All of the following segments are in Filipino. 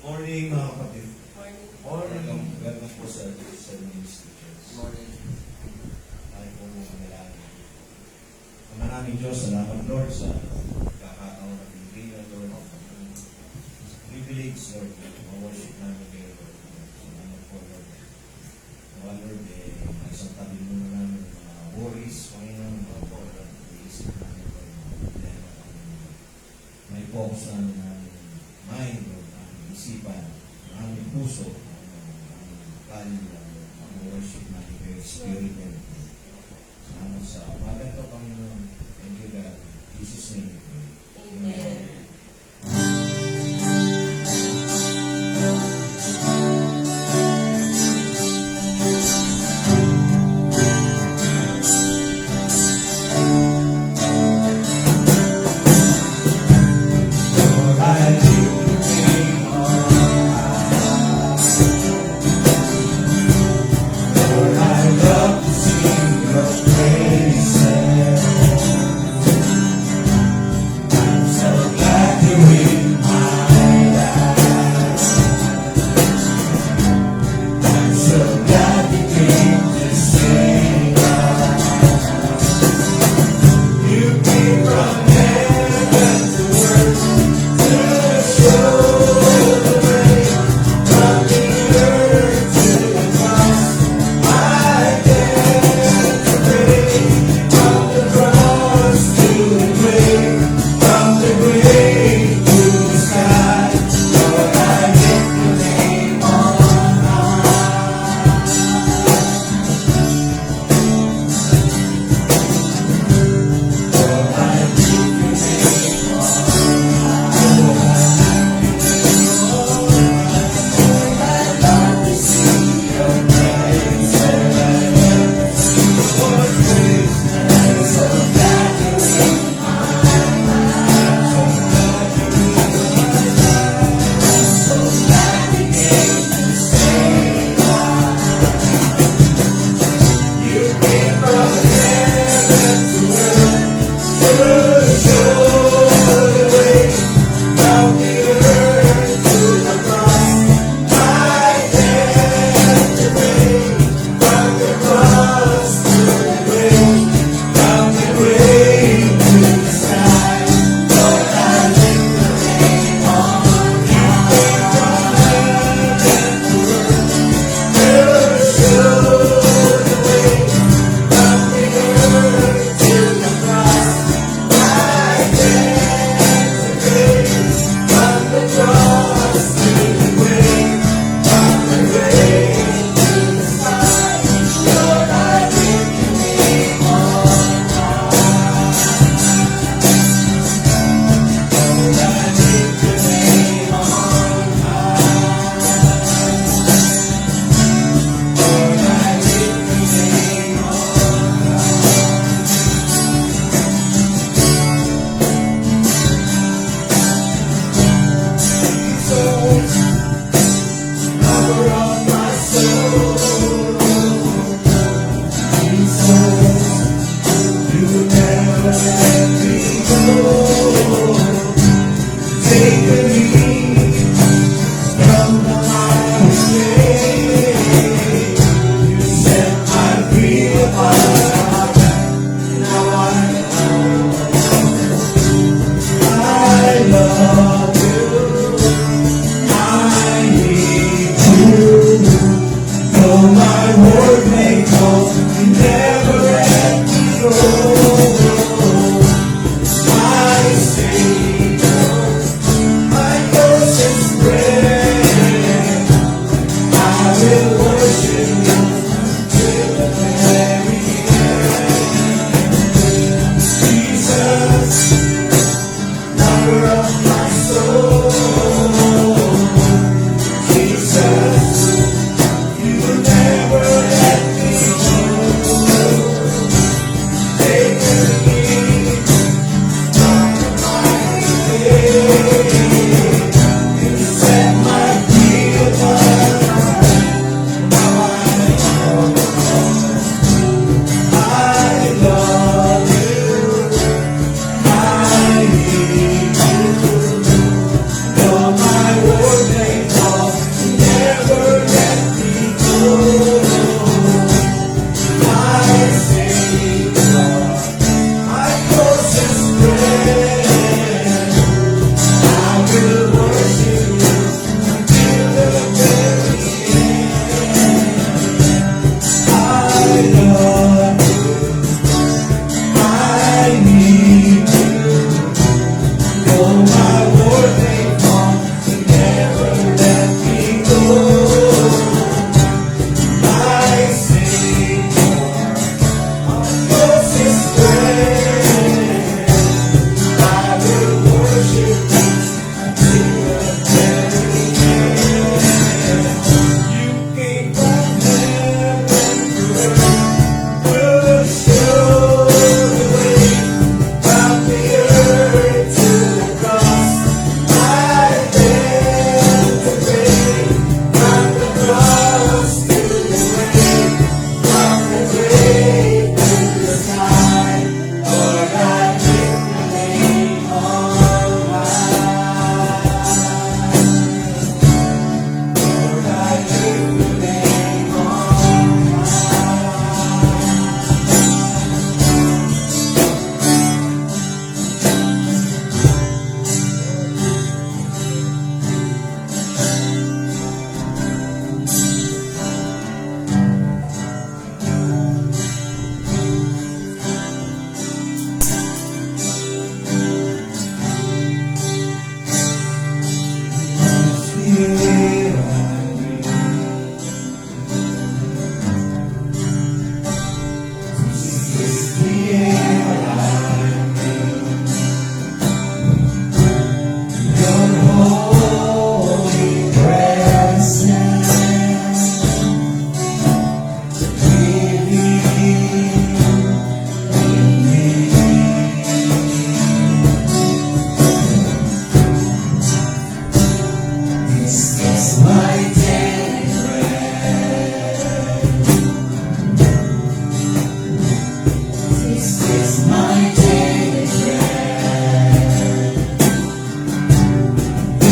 Morning mga kapatid. Morning. Welcome po sa Ministry Church. Morning. Tayo po mga manalangin. Maraming Diyos, salamat Lord sa kakataon na binigay na Lord. Privilege Lord, ma-worship namin kayo Lord. Salamat po Lord. Nawa Lord, may isang tabi muna namin mga worries, Panginoon, mga problem, iisip namin Lord, mga problema Panginoon. May focus namin mind Lord, aming isipan, aming puso, aming kalya, ang worship namin kayo, Spirit and salamat sa umaga ito, Panginoon. Thank you, God. In Jesus' name. Amen. Lord, I lift your name on high. Lord, I love to sing your praises.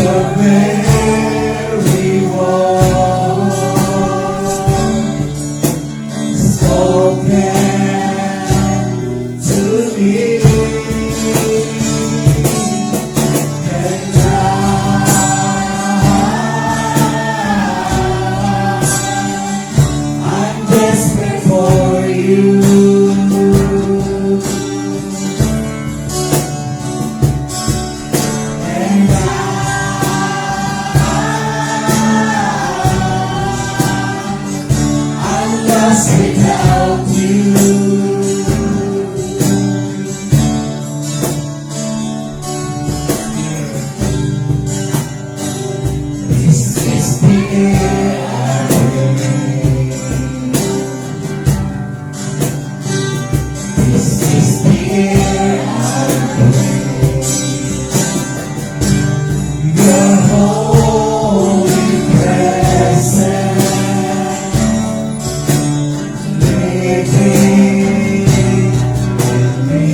Your very word spoken to me, and I'm desperate for you. And I'm lost without you. This is the air I breathe. This is the air I breathe. Your holy presence living in me.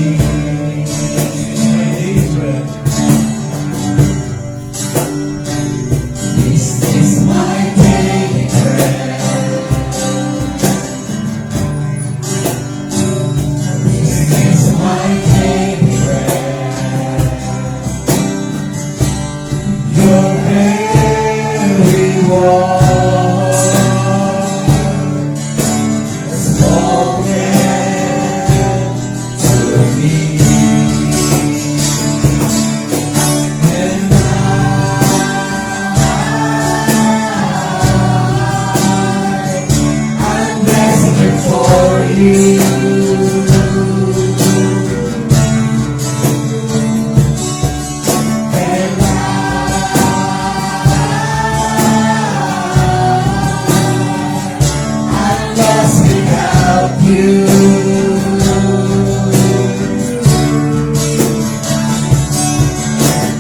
This is my daily bread. This is my daily bread. Your very word spoken to me, and I'm desperate for you. And I'm lost without you.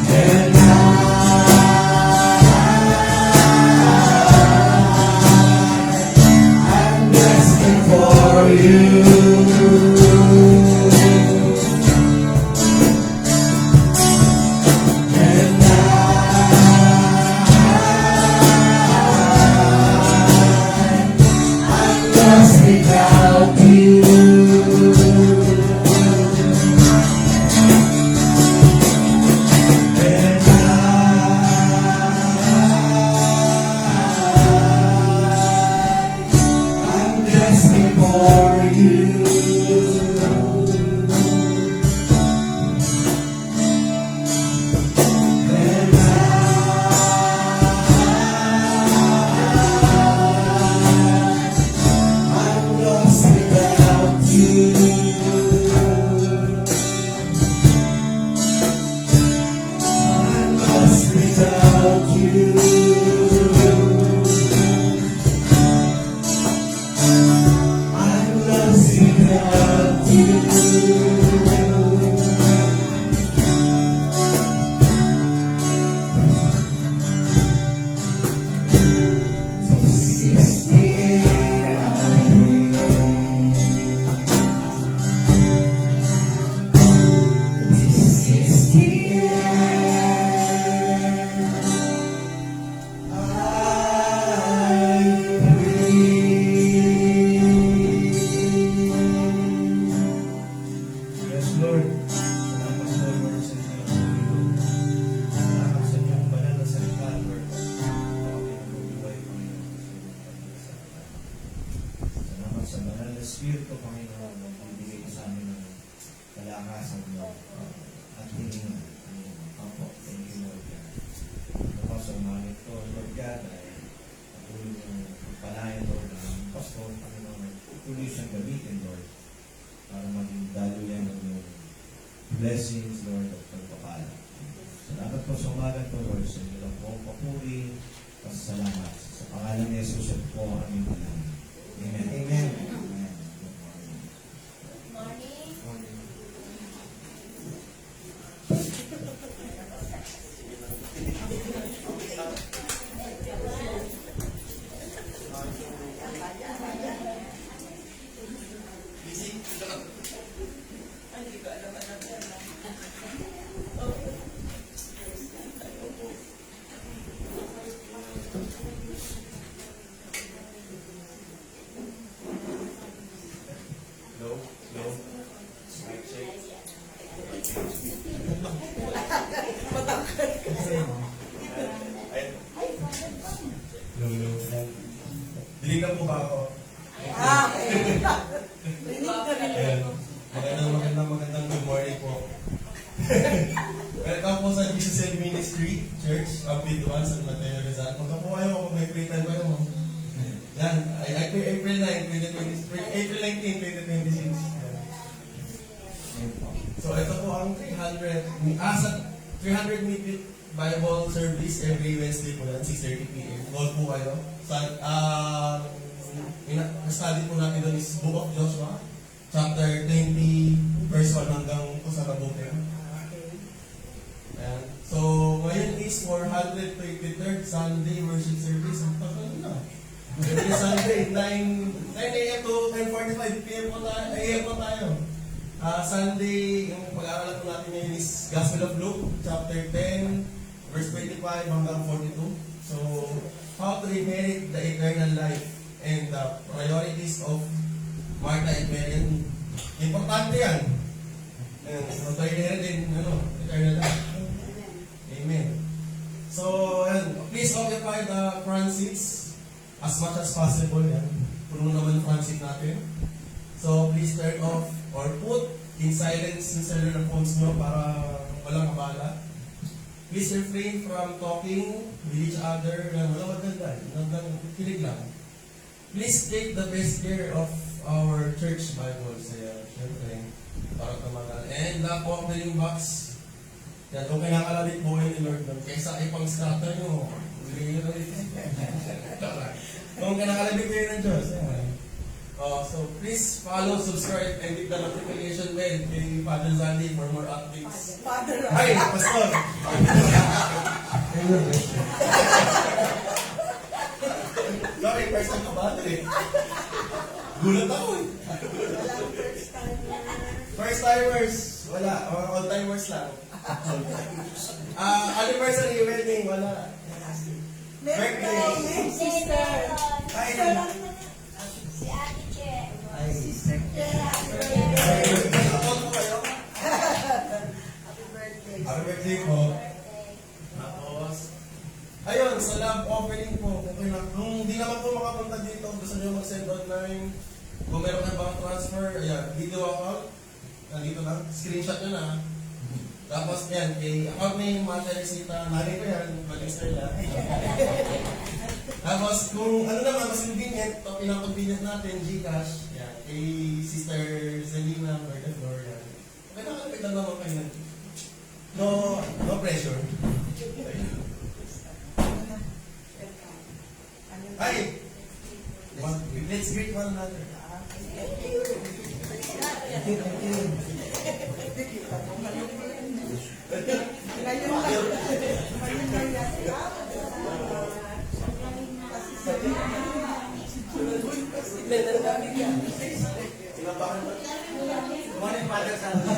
And I'm desperate for you. And I'm lost without you. And I'm desperate for you. And I'm lost without you. I'm lost without you. I'm lost without you. This is the air I breathe. This is the air I breathe. Yes, Lord. Salamat po, Lord, sa inyo. Salamat sa inyong banal na salita, Lord. Pagpapabuhay, Panginoon. Salamat sa banal na Espiritu, Panginoon, na magbibigay ka sa amin ng kalakasan, Lord. At hininga, Panginoon. Opo, thank you, Lord God. Ano pa sa umalit ko, Lord God, ay patuloy ng pagpalayan, Lord, ng pastor, Panginoon, ay patuloy siyang gamitin, Lord, para maging daluyan ng iyong blessings, Lord, at pagpapala. Salamat po sa umaga to, Lord, sa inyo lang po papuri, pasalamat. Sa pangalan ni Jesus at po ang aming pangalan. Amen. Amen. Amen. Good morning. Morning. Hindi ko alam. na po ba ako? Okay. Rinig na rin. Ayan. Magandang good morning po. Welcome po sa Jesus Ministry Church of Bidwan, San Mateo Rizal. Magka po kayo kung may free time kayo. Yan, April 9, 2023, April 19, 2026. So ito po ang 300 minute Bible service every Wednesday po yan, 6:30 p.m. Call po kayo. Na-study po natin doon is Book of Joshua, chapter 20, verse 1 hanggang po sa kabutin. Ayan. So, ngayon is 423rd Sunday worship service. Ang tagal na. Every Sunday, 9 a.m. to 10:45 p.m. po tayo. Sunday, yung pag-aaralan po natin ngayon is Gospel of Luke, chapter 10, verse 25 hanggang 42. So, how to inherit the eternal life and the priorities of Martha and Mary. Importante yan. How to inherit eternal life. Amen. So, please occupy the front seats as much as possible. Yan. Puno naman front seat natin. So, please turn off or put in silence yung cellular phones nyo para walang kabala. Please refrain from talking with each other. Walang magandang kilig lang. Please take the best care of our church Bibles. Siyempre, para tumagal. And the offering box. Yan, kung kinakalabit po kayo ni Lord doon, kaysa ipang scatter nyo, kung kinakalabit kayo ng Diyos. So please follow, subscribe, and hit the notification bell kay Father Zandy for more updates. Ay, Pastor! Sorry, first time ka ba? Gulat ako eh. First timers, wala. Mga all timers lang. Anniversary, wedding, wala. Birthday. Sister. Ay, Si Ate Che. Sister. Ako po kayo. Happy birthday. Happy birthday po. Tapos, ayun, sa love offering po, kung hindi naman po makapunta dito, gusto nyo mag-send online, kung meron kang bank transfer, ayan, video account, nandito lang, screenshot nyo na. Tapos yan, kay account name, Mata Resita, nanay ko yan, mag-extern lang. Tapos kung ano naman, mas convenient, ito pinaka-convenient natin, Gcash, yan, kay Sister Zelina, Berta Flor, yan. Okay, nakalapitan naman kayo. No pressure. Ay! Let's greet one another. Morning, Father Sandy.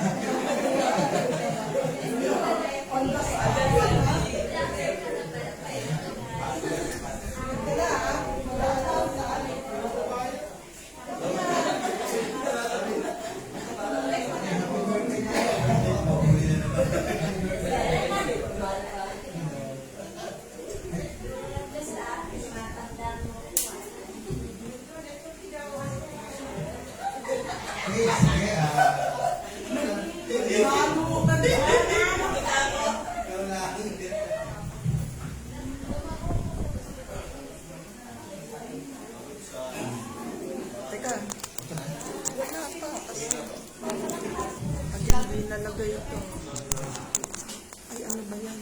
Teka. Wala pa. Kasi hindi nalagay ito. Ay, ano ba yan?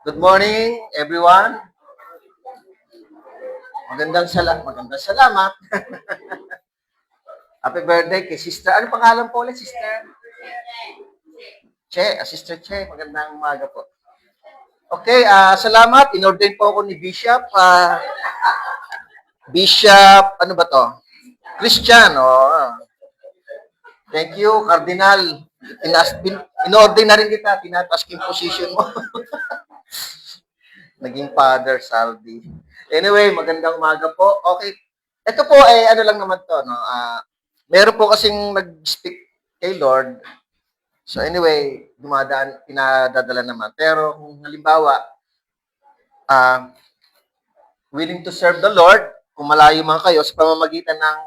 Good morning, everyone. Magandang salamat. Happy birthday kay Sister. Ano pangalan po ulit, Sister? Che, Sister Che. Magandang umaga po. Okay, salamat. In-ordain po ako ni Bishop. Bishop, ano ba to? Christian. Thank you, Cardinal. In-ordain na rin kita. Tinatask yung position mo. Naging Father Saldi. Anyway, magandang umaga po. Okay. Ito po ano lang naman to, no. Meron po kasing nag-speak kay Lord. So anyway, pinadadala naman. Pero kung halimbawa, willing to serve the Lord, kung malayo man kayo sa pamamagitan ng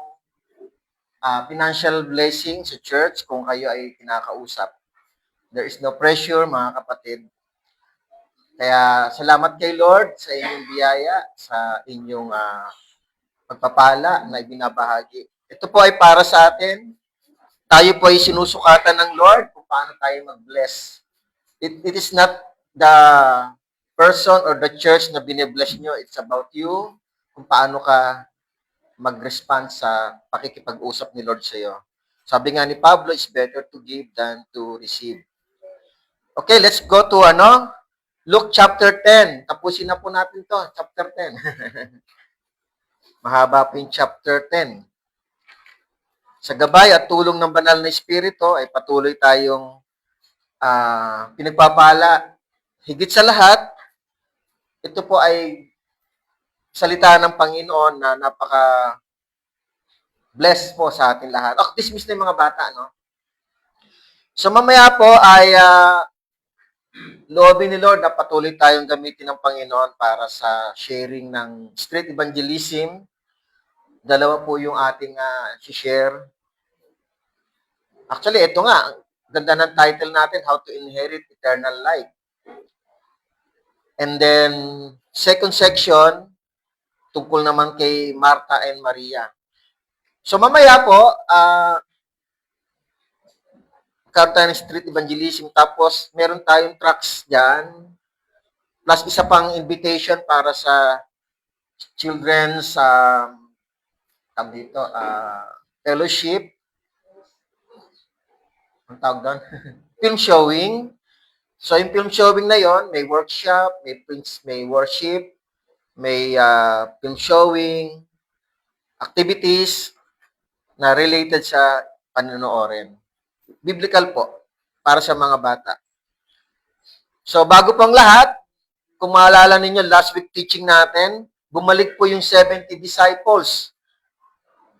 financial blessing sa church, kung kayo ay kinakausap. There is no pressure, mga kapatid. Kaya salamat kay Lord sa inyong biyaya, sa inyong pagpapala na ibinabahagi. Ito po ay para sa atin. Tayo po ay sinusukatan ng Lord kung paano tayo mag-bless. It is not the person or the church na binibless nyo. It's about you, kung paano ka mag-respond sa pakikipag-usap ni Lord sa iyo. Sabi nga ni Pablo, it's better to give than to receive. Okay, let's go to Luke chapter 10. Tapusin na po natin to, chapter 10. Mahaba po yung chapter 10. Sa gabay at tulong ng banal na Espiritu ay patuloy tayong pinagpapala. Higit sa lahat, ito po ay salita ng Panginoon na napaka-blessed po sa atin lahat. Dismiss na yung mga bata, no? So mamaya po ay loobin ni Lord na patuloy tayong gamitin ng Panginoon para sa sharing ng street evangelism. Dalawa po yung ating share. Actually, ito nga, ganda ng title natin, How to Inherit Eternal Life. And then, second section, tungkol naman kay Martha and Maria. So mamaya po, magkaroon tayo ng street evangelism, tapos meron tayong tracts dyan, plus isa pang invitation para sa children's fellowship. Ang tawag doon? Film showing. So yung film showing na yon, may workshop, may worship, may film showing, activities na related sa panonoorin. Biblical po, para sa mga bata. So bago pang lahat, kung maalala ninyo, last week teaching natin, bumalik po yung 70 disciples.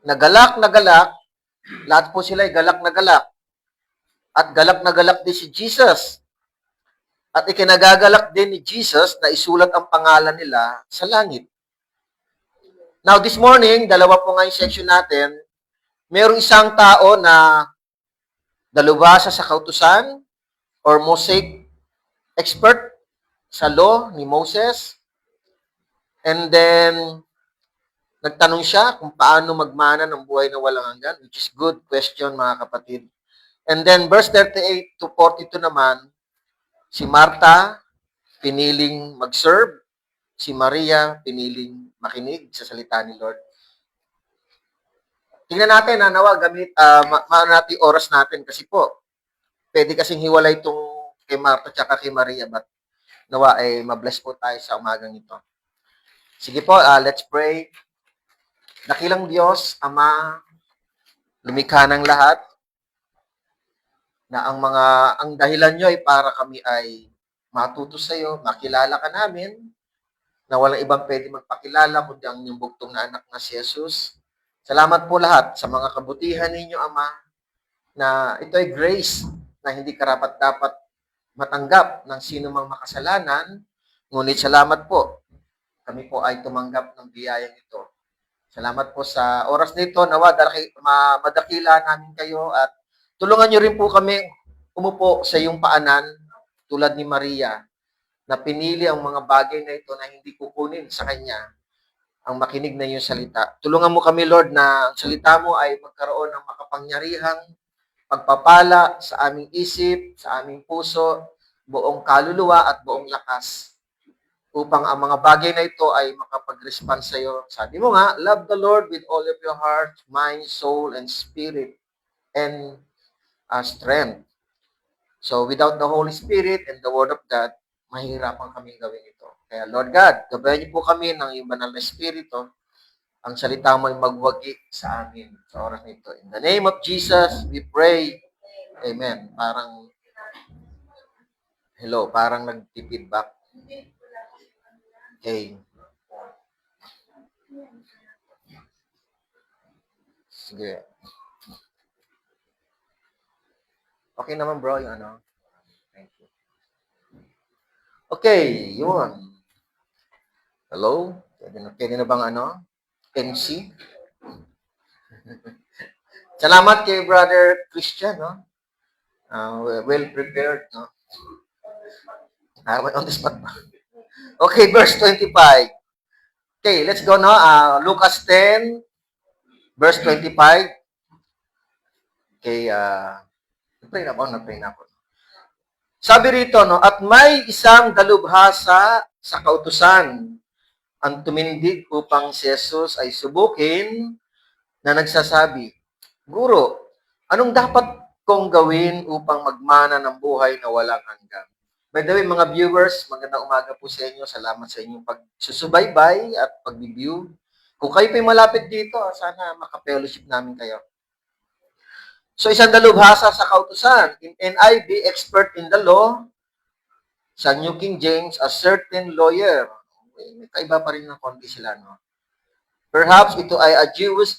Nagalak na galak, lahat po sila ay galak na galak. At galak na galak din si Jesus. At ikinagagalak din ni Jesus na isulat ang pangalan nila sa langit. Now, this morning, dalawa po nga yung section natin. Mayroong isang tao na dalubhasa sa kautusan or Mosaic expert sa law ni Moses. And then, nagtanong siya kung paano magmana ng buhay na walang hanggan, which is good question, mga kapatid. And then, verse 38 to 42 naman, si Martha, piniling mag-serve. Si Maria, piniling makinig sa salita ni Lord. Tingnan natin, nawa, maano natin oras natin kasi po, pwede kasing hiwalay itong kay Martha at kay Maria, but nawa, mabless po tayo sa umagang ito. Sige po, let's pray. Dakilang Diyos, Ama, lumikha ng lahat, na ang dahilan nyo ay para kami ay matuto sa iyo, makilala ka namin, na walang ibang pwede magpakilala kundi ang inyong bugtong na anak na si Jesus. Salamat po lahat sa mga kabutihan ninyo, Ama, na ito ay grace na hindi karapat-dapat matanggap ng sino mang makasalanan, ngunit salamat po, kami po ay tumanggap ng biyayang ito. Salamat po sa oras nito, nawa, madakila namin kayo at tulungan niyo rin po kami umupo sa iyong paanan tulad ni Maria na pinili ang mga bagay na ito na hindi kukunin sa kanya ang makinig na iyong salita. Tulungan mo kami, Lord, na ang salita mo ay magkaroon ng makapangyarihang pagpapala sa aming isip, sa aming puso, buong kaluluwa at buong lakas upang ang mga bagay na ito ay makapag-respond sa iyo. Sabi mo nga, love the Lord with all of your heart, mind, soul, and spirit, and strength. So, without the Holy Spirit and the Word of God, mahihirapan kaming gawin ito. Kaya, Lord God, gabayan niyo po kami ng iyong banal na Espiritu. Ang salita mo ay magwagi sa amin sa oras nito. In the name of Jesus, we pray. Amen. Parang nag-feedback. Okay. Sige. Okay naman bro, yung ano. Thank you. Okay, yun. Hello? Pwede na bang ano? MC? Salamat kay Brother Christian, no? Well prepared, no? On the spot ba? Okay, verse 25. Okay, let's go now. Lucas 10, verse 25. Okay, na-pray na ako. Sabi rito, no, at may isang dalubhasa sa kautusan ang tumindig upang si Jesus ay subukin na nagsasabi, Guro, anong dapat kong gawin upang magmana ng buhay na walang hanggan? By the way, mga viewers, magandang umaga po sa inyo. Salamat sa inyong pagsusubaybay at pag-review. Kung kayo po'y malapit dito, sana maka-fellowship namin kayo. So, isang dalubhasa sa kautusan. In NIV, expert in the law. Sa New King James, a certain lawyer. May kaiba pa rin ng konti sila, no? Perhaps ito ay a Jewish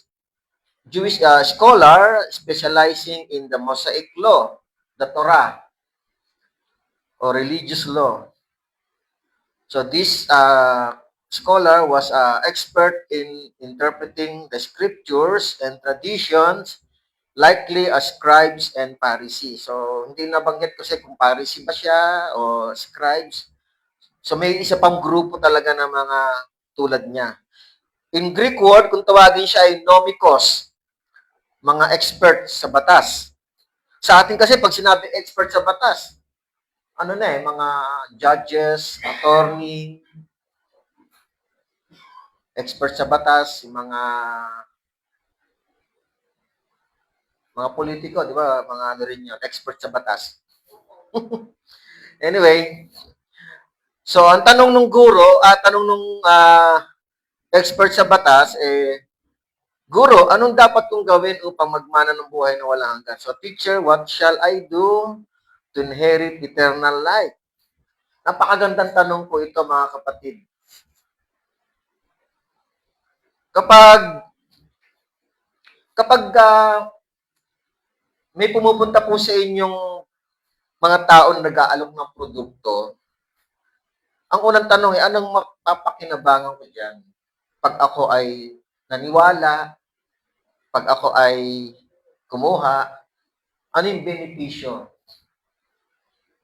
scholar specializing in the Mosaic law, the Torah, or religious law. So this scholar was expert in interpreting the scriptures and traditions, likely as scribes and Pharisees. So hindi nabanggit kasi kung Pharisee ba siya o scribes. So may isa pang grupo talaga ng mga tulad niya. In Greek word, kung tawagin siya ay nomikos, mga expert sa batas. Sa atin kasi pag sinabi expert sa batas, ano na mga judges, attorney, expert sa batas, mga politiko, di ba? Mga ano rin yun, expert sa batas. Anyway, so ang tanong nung guro, tanong nung expert sa batas, Guro, anong dapat kong gawin upang magmana ng buhay na walang hanggan? So, teacher, what shall I do to inherit eternal life? Napakagandang tanong po ito, mga kapatid. Kapag may pumupunta po sa inyong mga taong nag-aalok ng produkto, ang unang tanong ay, anong mapapakinabangan ko dyan? Pag ako ay naniwala, pag ako ay kumuha, ano yung benepisyo?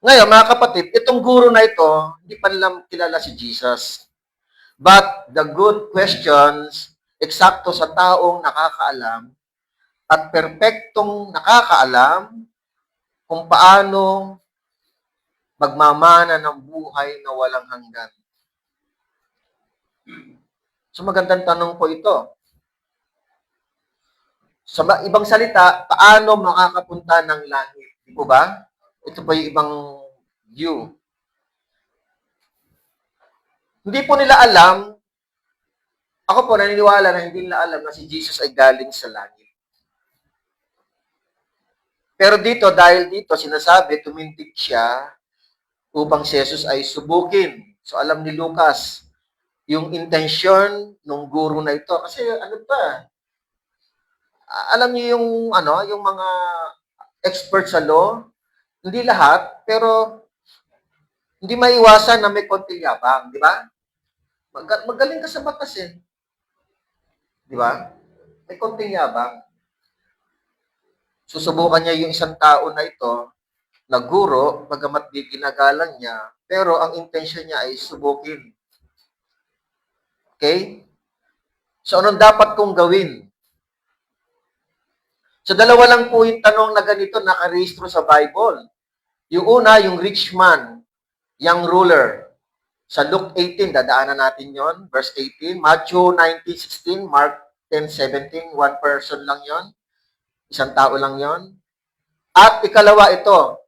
Ngayon, mga kapatid, itong guro na ito, hindi pa nila kilala si Jesus. But the good questions, eksakto sa taong nakakaalam, at perpektong nakakaalam kung paano magmamana ng buhay na walang hanggan. So magandang tanong po ito. Sa ibang salita, paano makakapunta ng langit? Di po ba? Ito pa yung ibang view. Hindi po nila alam, ako po naniniwala na hindi nila alam na si Jesus ay galing sa langit. Pero dito, dahil dito, sinasabi, tumindig siya upang si Jesus ay subukin. So alam ni Lucas, yung intensyon ng guro na ito. Kasi ano pa, alam niyo yung yung mga expert sa law, hindi lahat, pero hindi maiwasan na may konting yabang, di ba? Magaling ka sa batas eh. Di ba? May konting yabang. Susubukan niya yung isang tao na ito, na guro, bagamat di ginagalang niya, pero ang intensyon niya ay subukin. Okay? So, anong dapat kong gawin? So, dalawa lang po yung tanong na ganito nakarehistro sa Bible. Yung una, yung rich man, young ruler. Sa Luke 18, dadaanan natin yon, verse 18. Matthew 19:16, Mark 10:17, one person lang yon, isang tao lang yon. At ikalawa ito,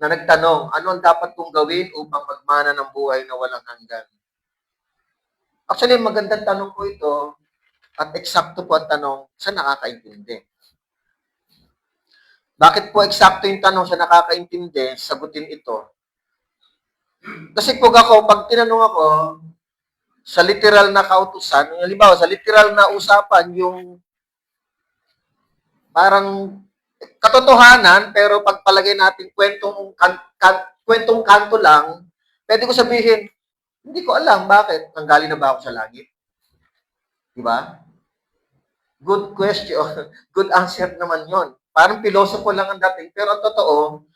na nagtanong, ano ang dapat kong gawin upang magmana ng buhay na walang hanggan? Actually, magandang tanong po ito, at eksakto po ang tanong sa nakakaintindi. Bakit po eksakto yung tanong sa nakakaintindi, sagutin ito? Kasi pag tinanong ako, sa literal na kautusan, halimbawa, sa literal na usapan, yung parang katotohanan, pero pagpalagay natin kwentong kanto lang, pwede ko sabihin, hindi ko alam bakit nanggaling na ba ako sa langit. Di ba? Good question. Good answer naman yon. Parang pilosopo lang ang dating. Pero ang totoo,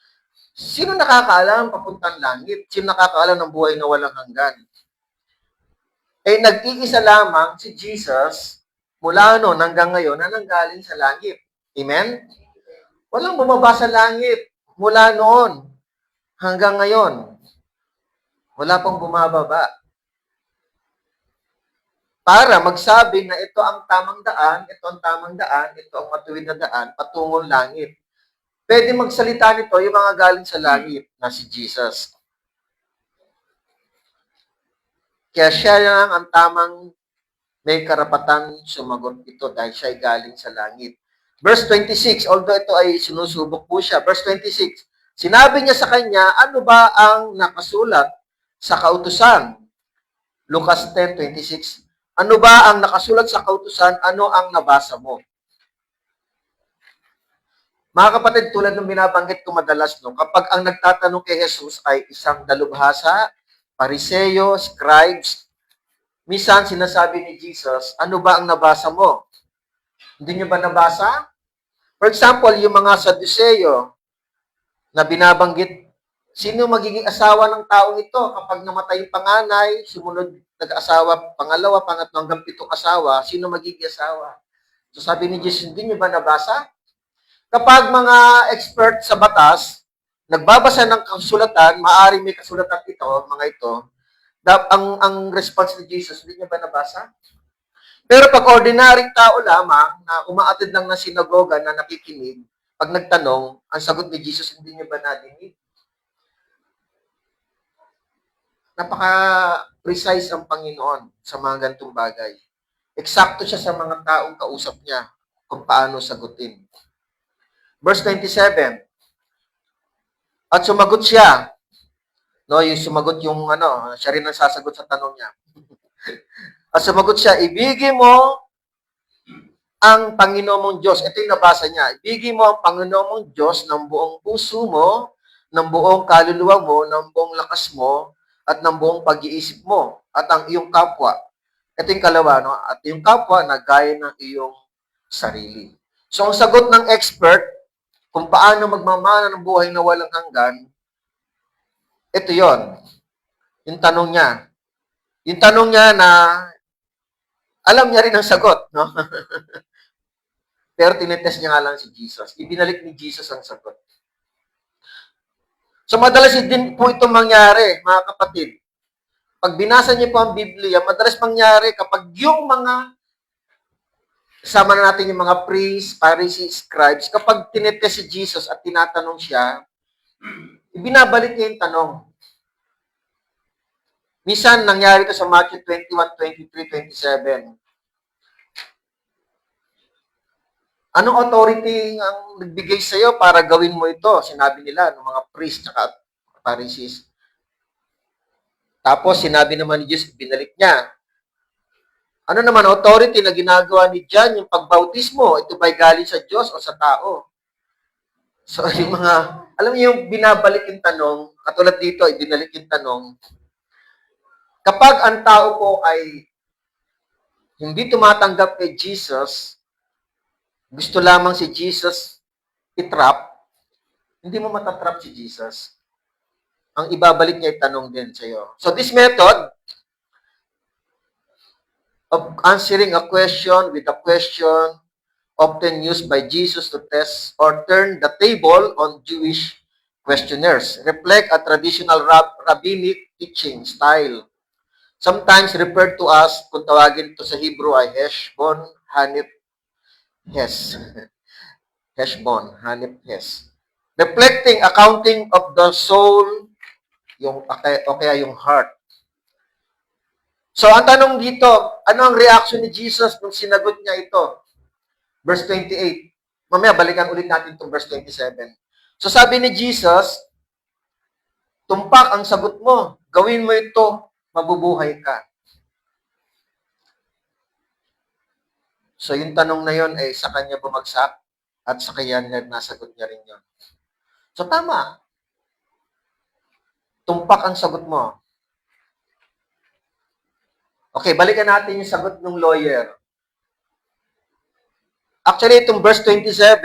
sino nakakaalam papuntang langit? Sino nakakaalam ng buhay na walang hanggan? Eh, nag-iisa lamang si Jesus mula noon hanggang ngayon na nanggaling sa langit. Amen? Walang bumaba sa langit mula noon hanggang ngayon. Wala pang bumababa. Para magsabi na ito ang tamang daan, ito ang tamang daan, ito ang matuwid na daan, patungong langit. Pwede magsalita nito yung mga galing sa langit na si Jesus. Kaya siya lang ang tamang may karapatan sumagot ito dahil siya ay galing sa langit. Verse 26, although ito ay sinusubok po siya. Verse 26, sinabi niya sa kanya, ano ba ang nakasulat sa kautusan? Lucas 10:26. Ano ba ang nakasulat sa kautusan? Ano ang nabasa mo? Mga kapatid, tulad ng binabanggit ko madalas, no, kapag ang nagtatanong kay Jesus ay isang dalubhasa, pariseyo, scribes, minsan sinasabi ni Jesus, ano ba ang nabasa mo? Hindi niyo ba nabasa? For example, yung mga Saduceo na binabanggit, sino magiging asawa ng taong ito kapag namatay yung panganay, sumunod nag-asawa, pangalawa, pangatlo, hanggang 7 asawa, sino magiging asawa? So sabi ni Jesus, hindi niyo ba nabasa? Kapag mga expert sa batas, nagbabasa ng kasulatan, maaaring may kasulatan ito, mga ito, ang response ni Jesus, hindi niya ba nabasa? Pero pag ordinaryong tao lamang na umaatid lang ng sinagoga na nakikinig, pag nagtanong, ang sagot ni Jesus, hindi niya ba nadinig? Napaka-precise ang Panginoon sa mga ganitong bagay. Eksakto siya sa mga taong kausap niya kung paano sagutin. Verse 27, at sumagot siya. No, yung sumagot yung siya rin ang sasagot sa tanong niya. At sumagot siya, ibigin mo ang Panginoon mong Diyos. Ito yung nabasa niya. Ibigin mo ang Panginoon mong Diyos ng buong puso mo, ng buong kaluluwa mo, ng buong lakas mo, at ng buong pag-iisip mo, at ang iyong kapwa. Ito yung kalawa, no? At yung kapwa na gaya ng iyong sarili. So, ang sagot ng expert, kung paano magmamana ng buhay na walang hanggan, ito yon. Yung tanong niya. Yung tanong niya na alam niya rin ang sagot, no? Pero tinetest niya nga lang si Jesus. Ibinalik ni Jesus ang sagot. So, madalas din po ito mangyari, mga kapatid. Pag binasa niyo po ang Biblia, madalas mangyari kapag yung mga, kasama na natin yung mga priests, Pharisees, scribes, kapag tinetest si Jesus at tinatanong siya, ibinabalik niya yung tanong. Minsan, nangyari ito sa Matthew 21, 23, 27. Anong authority ang nagbigay sa iyo para gawin mo ito? Sinabi nila ng mga priests at Pharisees. Tapos sinabi naman ni Jesus, binalik niya. Ano naman authority na ginagawa ni John, yung pagbautismo, ito ba'y galing sa Diyos o sa tao? So yung mga, alam niyo yung binabalik yung tanong, katulad dito, ibinalik yung tanong, kapag ang tao po ay hindi tumatanggap kay Jesus, gusto lamang si Jesus itrap, hindi mo matatrap si Jesus. Ang ibabalik niya itanong din sa iyo. So this method of answering a question with a question often used by Jesus to test or turn the table on Jewish questioners reflect a traditional rabbinic teaching style. Sometimes referred to as, kung tawagin ito sa Hebrew ay Heshbon, Hanif, Hes. Heshbon, Hanif, Hes. Reflecting accounting of the soul, yung o kaya yung heart. So, ang tanong dito, ano ang reaction ni Jesus nung sinagot niya ito? Verse 28. Mamaya, balikan ulit natin itong verse 27. So, sabi ni Jesus, tumpak ang sagot mo. Gawin mo ito, mabubuhay ka. So, yung tanong na yon ay sa kanya bumagsak At sa kaya nasagot niya rin yun. So tama. Tumpak ang sagot mo. Okay, balikan natin yung sagot ng lawyer. Actually, itong verse 27,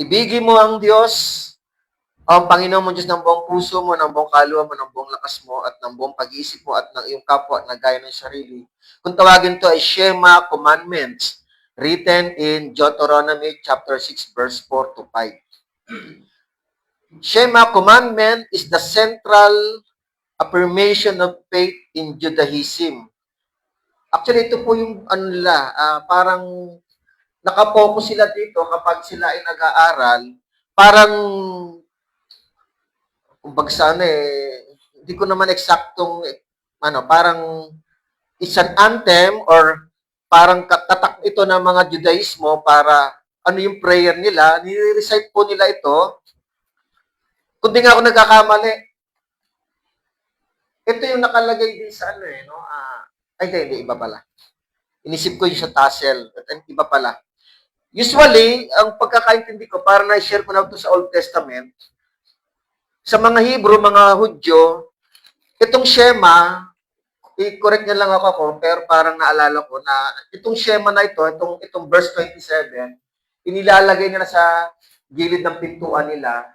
ibigin mo ang Diyos, ang Panginoon mo Diyos ng buong puso mo, ng buong kaluluwa mo, ng buong lakas mo, at ng buong pag-iisip mo, at ng iyong kapwa na gaya ng sarili. Kung tawagin to ay Shema Commandments, written in Deuteronomy chapter 6, verse 4 to 5. Shema Commandment is the central affirmation of faith in Judaism. Actually, ito po yung parang nakapokus sila dito kapag sila ay nag-aaral, parang kumbaga hindi ko naman eksaktong, parang it's an anthem or parang tatak ito ng mga Judaismo para ano yung prayer nila, nire-recite po nila ito. Kung di nga ako nagkakamali, ito yung nakalagay din sa hindi, iba pala. Inisip ko yung sa tassel, iba pala. Usually, ang pagkakaintindi ko, para na-share ko na ito sa Old Testament, sa mga Hebrew, mga Hudyo, itong Shema, i-correct niya lang ako, pero parang naalala ko na itong Shema na ito, itong verse 27, inilalagay nila sa gilid ng pintuan nila.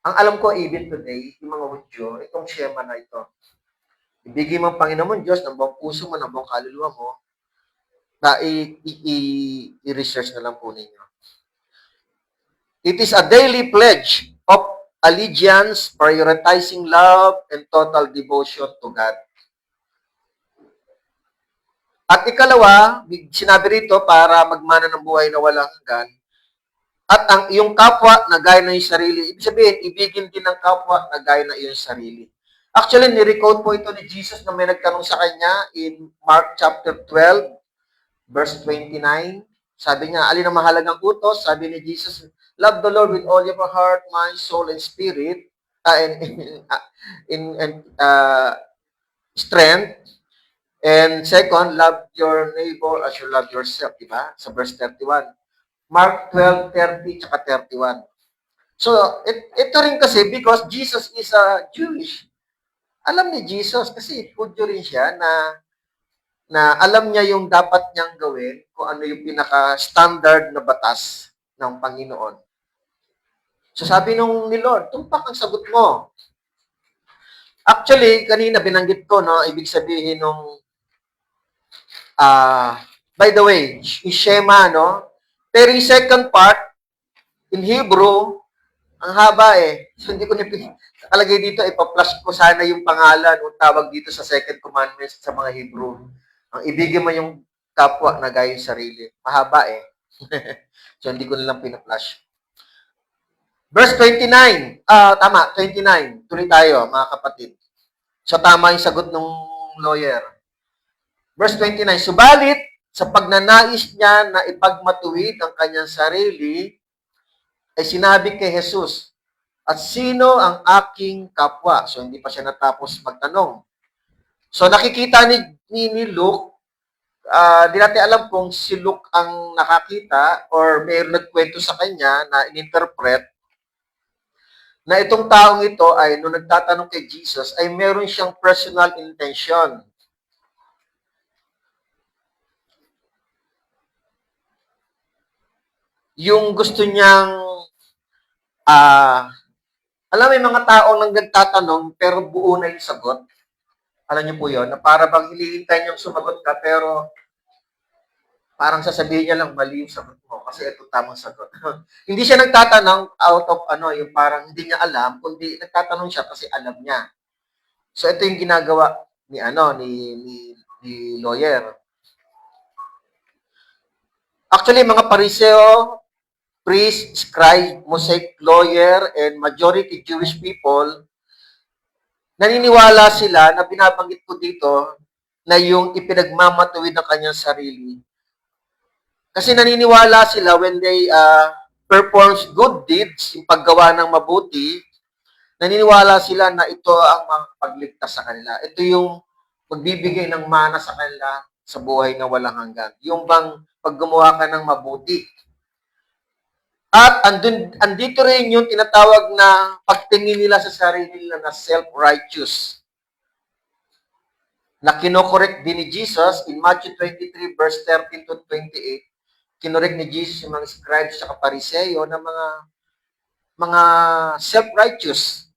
Ang alam ko, even today, yung mga Hudyo, itong Shema na ito. Ibigay mo ang Panginoon Diyos ng buong puso mo, ng buong kaluluwa mo, na i-research na lang po ninyo. It is a daily pledge of allegiance, prioritizing love and total devotion to God. At ikalawa, sinabi rito para magmana ng buhay na walang hanggan, at ang iyong kapwa na gaya ng iyong sarili. Ibig sabihin, ibigin din ng kapwa na gaya ng iyong sarili. Actually, nirecode po ito ni Jesus na may nagtanong sa kanya in Mark chapter 12, verse 29. Sabi niya, alin ang mahalagang utos? Sabi ni Jesus, love the Lord with all your heart, mind, soul, and spirit, strength. And second, love your neighbor as you love yourself, diba? Sa verse 31. Mark 12:30 tsaka 31. So, ito rin kasi because Jesus is Jewish. Alam ni Jesus kasi Hudyo rin siya na alam niya yung dapat niyang gawin kung ano yung pinaka-standard na batas ng Panginoon. So sabi nung ni Lord, tumpak ang sagot mo. Actually, kanina binanggit ko, no, ibig sabihin nung by the way, yung Shema, no? Pero yung second part, in Hebrew, ang haba So, hindi ko nakalagay dito, ipa-flash ko sana yung pangalan o tawag dito sa second commandment sa mga Hebrew. Ang ibigin mo yung kapwa na gaya yung sarili. Mahaba So, hindi ko nilang pina-flash. Verse 29. Tama, 29. Tuloy tayo, mga kapatid. So, tama yung sagot ng lawyer. Verse 29. Subalit, sa pagnanais niya na ipagmatuwid ang kanyang sarili, ay sinabi kay Jesus, at sino ang aking kapwa? So, hindi pa siya natapos magtanong. So, nakikita ni Luke, di natin alam kung si Luke ang nakakita or may nagkwento sa kanya na in-interpret na itong taong ito ay nung nagtatanong kay Jesus ay meron siyang personal intention. Yung gusto niyang alam mo yung mga tao nang nagtatanong pero buo na yung sagot. Alam niyo po yun, na para bang hilihintay niyang sumagot ka pero parang sasabihin niya lang mali yung sagot mo kasi ito tamang sagot. Hindi siya nagtatanong out of yung parang hindi niya alam, kundi nagtatanong siya kasi alam niya. So ito yung ginagawa ni lawyer. Actually, mga Pariseo, priest, scribe, Mosaic lawyer, and majority Jewish people, naniniwala sila na binabanggit ko dito na yung ipinagmamatuwid ng kanyang sarili. Kasi naniniwala sila when they performs good deeds, yung paggawa ng mabuti, naniniwala sila na ito ang makapagligtas sa kanila. Ito yung magbibigay ng mana sa kanila sa buhay na walang hanggan. Yung bang pag gumawa ka ng mabuti. At andito rin yung tinatawag na pagtingin nila sa sarili nila na self-righteous. Na kinokorek din ni Jesus in Matthew 23 verse 13 to 28. Kinorek ni Jesus yung mga scribes at Pariseo na mga self-righteous.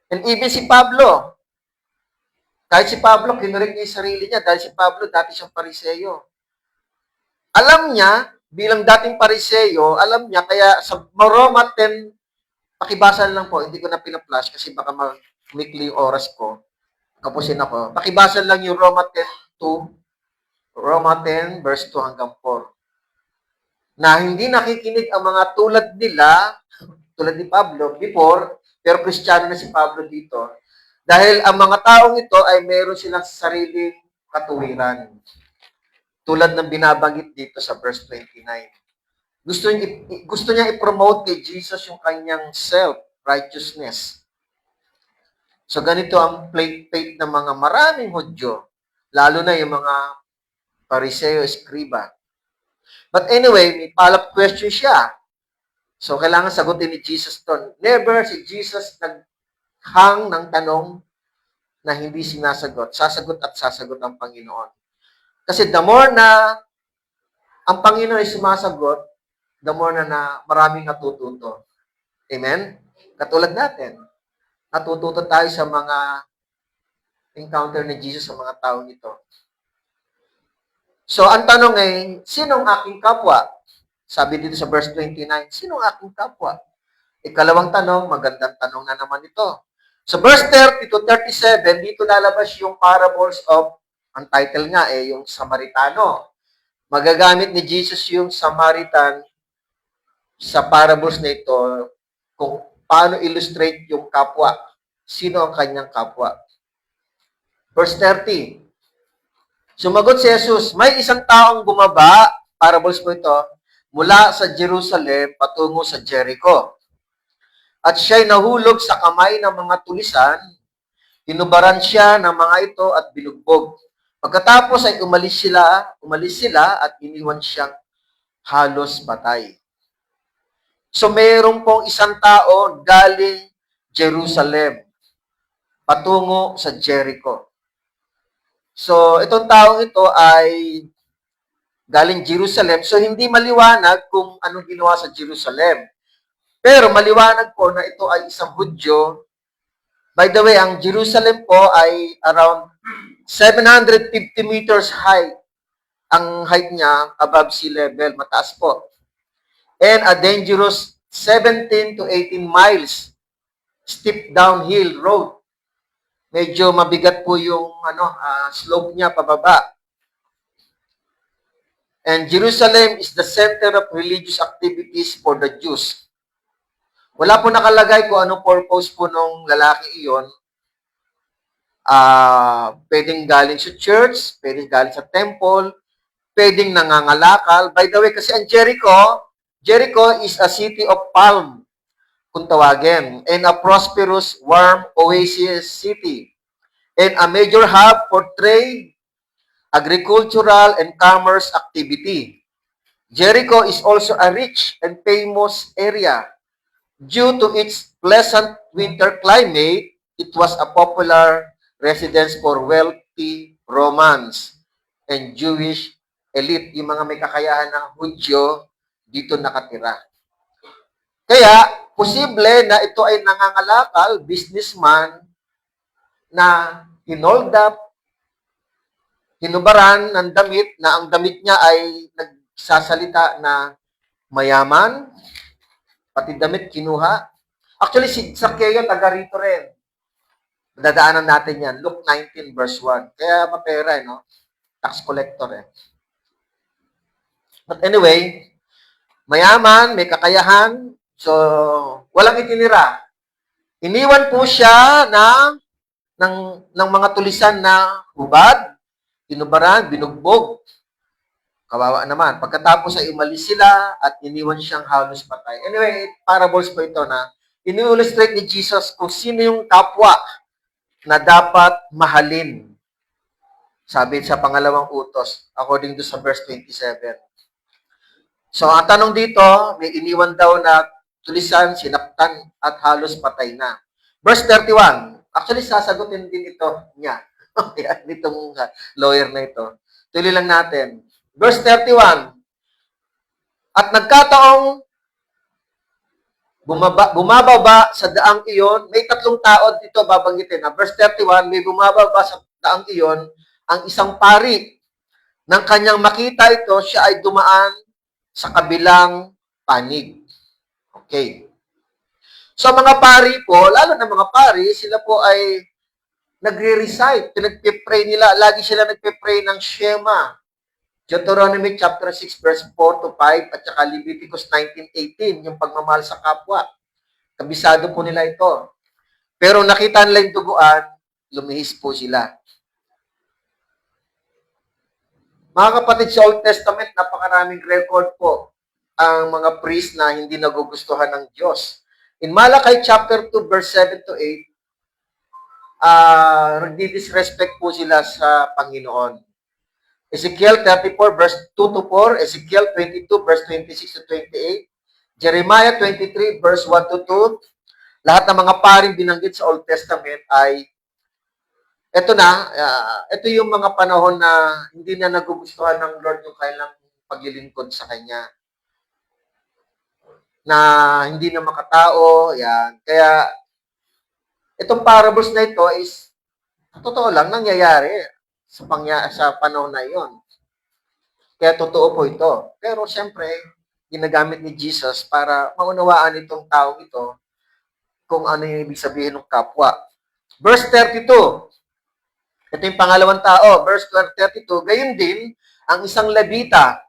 And even si Pablo, kahit si Pablo, kinorek niya yung sarili niya dahil si Pablo dati siyang Pariseo. Alam niya, bilang dating Pariseo, alam niya, kaya sa Roma 10, pakibasa lang po, hindi ko na pina-flash kasi baka mag-weekly oras ko. Kapusin ako. Pakibasa lang yung Roma 10:2, Roma 10 verse 2 hanggang 4. Na hindi nakikinig ang mga tulad nila, tulad ni Pablo, before, pero Kristiyano na si Pablo dito. Dahil ang mga taong ito ay meron silang sariling katuwiran. Tulad ng binabanggit dito sa verse 29. Gusto niya i-promote kay Jesus yung kanyang self-righteousness. So ganito ang faith ng mga maraming Hudyo, lalo na yung mga Pariseo, Eskriba. But anyway, may follow-up question siya. So kailangan sagutin ni Jesus to. Never si Jesus naghang ng tanong na hindi sinasagot. Sasagot at sasagot ang Panginoon. Kasi the more na ang Panginoon ay sumasagot, the more na maraming natututo. Amen? Katulad natin. Natututo tayo sa mga encounter ni Jesus sa mga tao nito. So, ang tanong ay, sinong aking kapwa? Sabi dito sa verse 29, sinong aking kapwa? Ikalawang tanong, magandang tanong na naman ito. Sa verse 30 to 37, dito lalabas yung parables of, ang title nga yung Samaritano. Magagamit ni Jesus yung Samaritan sa parables na ito kung paano illustrate yung kapwa. Sino ang kanyang kapwa? Verse 30. Sumagot si Jesus, may isang taong bumaba, parables po ito, mula sa Jerusalem patungo sa Jericho. At siya'y nahulog sa kamay ng mga tulisan, inubaran siya ng mga ito at binugbog. Pagkatapos ay umalis sila at iniwan siyang halos patay. So mayroon pong isang tao galing Jerusalem patungo sa Jericho. So itong taong ito ay galing Jerusalem. So hindi maliwanag kung anong ginawa sa Jerusalem. Pero maliwanag po na ito ay isang Hudyo. By the way, ang Jerusalem po ay around 750 meters high. Ang height niya above sea level, mataas po. And a dangerous 17 to 18 miles steep downhill road. Medyo mabigat po yung slope niya pababa. And Jerusalem is the center of religious activities for the Jews. Wala po nakalagay kung anong purpose po nung lalaki iyon. Pwedeng galing sa church, pwedeng galing sa temple, pwedeng nangangalakal. By the way, kasi ang Jericho is a city of palm, kung tawagin, and a prosperous, warm oasis city, and a major hub for trade, agricultural, and commerce activity. Jericho is also a rich and famous area. Due to its pleasant winter climate, it was a popular residence for wealthy Romans and Jewish elite. Yung mga may kakayahan na Hudyo, dito nakatira. Kaya, posible na ito ay nangangalakal, businessman, na hinold up, hinubaran ng damit, na ang damit niya ay nagsasalita na mayaman, pati damit kinuha. Actually, si Zacchaeus, taga rito rin. Dadaanan natin yan. Luke 19 verse 1. Kaya mapera, no? Tax collector, But anyway, mayaman, may kakayahan, so walang itinira. Iniwan po siya ng mga tulisan na hubad, tinubaran, binugbog. Kawawa naman. Pagkatapos ay umalis sila at iniwan siyang halos patay. Anyway, parables po ito na ini-illustrate ni Jesus kung sino yung kapwa na dapat mahalin. Sabi sa pangalawang utos, according to sa verse 27. So, ang tanong dito, may iniwan daw na tulisan, sinaktan, at halos patay na. Verse 31. Actually, sasagutin din ito niya. Nitong lawyer na ito. Tuloy lang natin. Verse 31. At nagkataong bumababa sa daang iyon, may tatlong tao dito babanggitin. Verse 31, may bumababa sa daang iyon, ang isang pari. Nang kanyang makita ito, siya ay dumaan sa kabilang panig. Okay. So mga pari po, lalo na mga pari, sila po ay nagre-recite, pinagpipray nila, lagi sila nagpipray ng Shema. Deuteronomy chapter 6 verse 4 to 5 at saka Leviticus 19:18, yung pagmamahal sa kapwa. Kabisado po nila ito. Pero nakita nila yung duguan, lumihis po sila. Mga kapatid, sa Old Testament, napakaraming record po ang mga priest na hindi nagugustuhan ng Diyos. In Malachi chapter 2 verse 7 to 8, nagdi-disrespect po sila sa Panginoon. Ezekiel 34 verse 2 to 4, Ezekiel 22 verse 26 to 28, Jeremiah 23 verse 1 to 2, lahat ng mga paring binanggit sa Old Testament ay ito yung mga panahon na hindi na nagugustuhan ng Lord yung kailang paglilingkod sa Kanya. Na hindi na makatao, yan. Kaya, itong parables na ito is, totoo lang, nangyayari sa panahon na iyon. Kaya totoo po ito. Pero siyempre, ginagamit ni Jesus para maunawaan itong taong ito kung ano yung ibig sabihin ng kapwa. Verse 32. Ito yung pangalawang tao. Verse 32. Gayon din, ang isang Levita,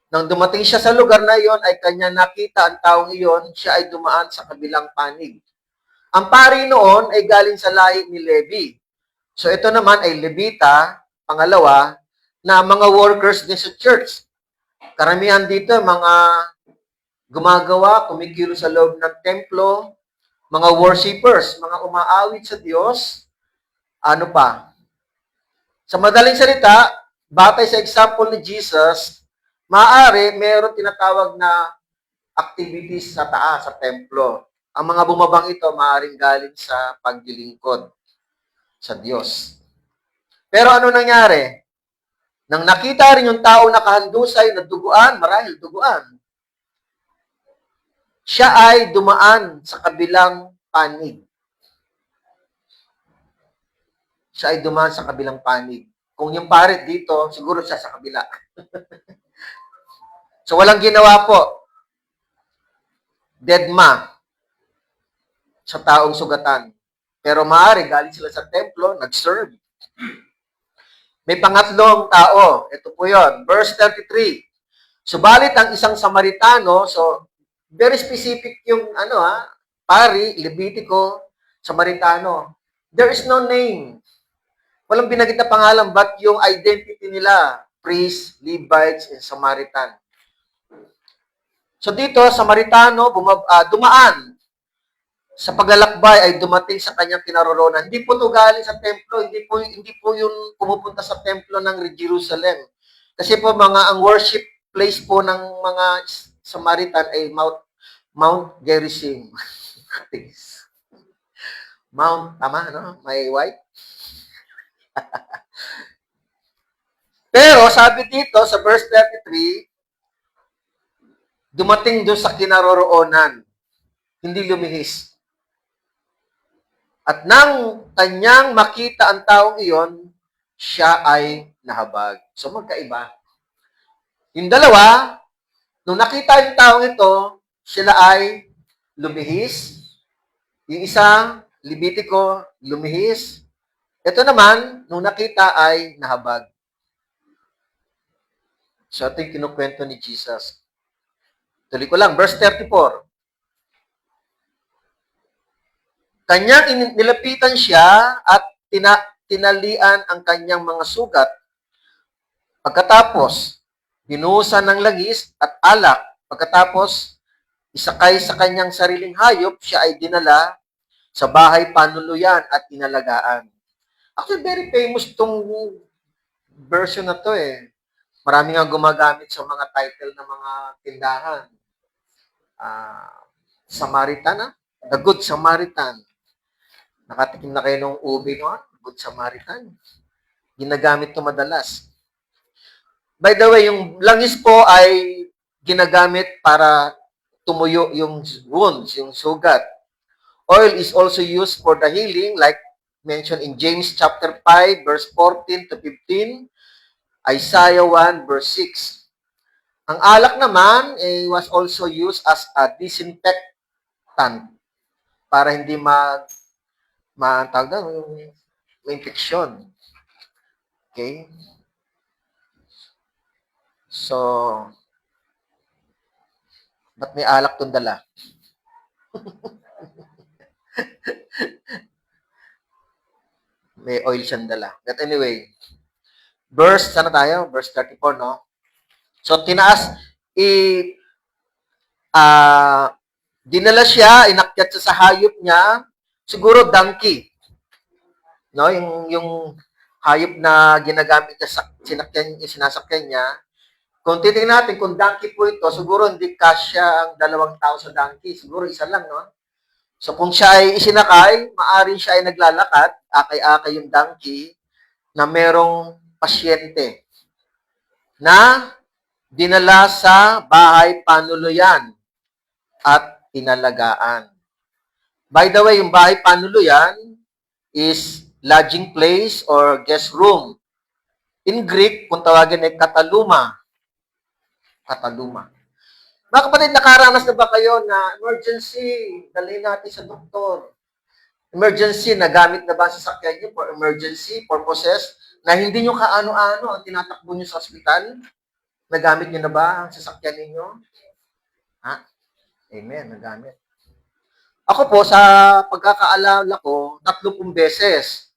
nang dumating siya sa lugar na iyon, ay kanya nakita ang taong iyon, siya ay dumaan sa kabilang panig. Ang pari noon ay galing sa lahi ni Levi. So ito naman ay Levita, pangalawa, na mga workers din sa church. Karamihan dito, mga gumagawa, kumikilo sa loob ng templo, mga worshipers, mga umaawit sa Diyos, ano pa? Sa madaling salita, batay sa example ni Jesus, maaari mayroon tinatawag na activities sa taas, sa templo. Ang mga bumabang ito, maaaring galing sa paglilingkod sa Diyos. Pero ano nangyari? Nang nakita rin yung tao nakahandusay na duguan, marahil duguan, siya ay dumaan sa kabilang panig. Siya ay dumaan sa kabilang panig. Kung yung parit dito, siguro siya sa kabila. So walang ginawa po. Deadma sa taong sugatan. Pero maaari, galing sila sa templo, nag-serve. May pangatlong tao. Ito po yon. Verse 33. Subalit ang isang Samaritano, so very specific yung pari, Levitico, Samaritano. There is no name. Walang binanggit na pangalan, but yung identity nila, priest, Levites, and Samaritan. So dito, Samaritano, dumaan sa paglalakbay ay dumating sa kanyang kinaroroonan. Hindi po ito galing sa templo, hindi po yun pumupunta sa templo ng Jerusalem. Kasi po ang worship place po ng mga Samaritan ay Mount Gerizim. Mount, tama, no? May white? Pero sabi dito sa verse 33, dumating doon sa kinaroroonan, hindi lumihis. At nang kanyang makita ang taong iyon, siya ay nahabag. So magkaiba. Yung dalawa, nung nakita yung taong ito, sila ay lumihis. Yung isang, Levitico, lumihis. Ito naman, nung nakita ay nahabag. So ito yung kinukwento ni Jesus. Tuloy ko lang, verse 34. Kanyang nilapitan siya at tinalian ang kanyang mga sugat. Pagkatapos, binuhusan ng langis at alak. Pagkatapos, isakay sa kanyang sariling hayop, siya ay dinala sa bahay panuluyan at inalagaan. Actually, very famous itong version na to eh. Marami nga gumagamit sa mga title ng mga tindahan. Samaritan, The Good Samaritan. Nakatikim na kayo ng ube noon? Good Samaritan. Ginagamit ito madalas. By the way, yung langis po ay ginagamit para tumuyo yung wounds, yung sugat. Oil is also used for the healing, like mentioned in James chapter 5, verse 14 to 15, Isaiah 1, verse 6. Ang alak naman was also used as a disinfectant para hindi tawag na, may infection. Okay? So, ba't may alak tong dala? May oil siyang dala. But anyway, sana tayo? Verse 34, no? So, dinala siya, inakyat siya sa hayop niya, siguro donkey. No, yung hayop na ginagamit niya sa sinasakyan niya. Kung titingnan natin kung donkey po ito, siguro hindi kasya ang 2 tao sa donkey, siguro isa lang, no? So kung siya ay isinakay, maaring siya ay naglalakad, akay-akay yung donkey na merong pasyente na dinala sa bahay panuluyan at tinalagaan. By the way, yung bahay panuluyan is lodging place or guest room. In Greek, kung tawagin ay kataluma. Kataluma. Mga kapatid, nakaranas na ba kayo na emergency, dalhin natin sa doktor? Emergency, nagamit na ba sa sasakyan niyo for emergency purposes na hindi nyo kaano-ano ang tinatakbo nyo sa ospital? Nagamit nyo na ba ang sasakyan ninyo? Ha? Amen, nagamit. Ako po, sa pagkakaalala ko, 30 beses.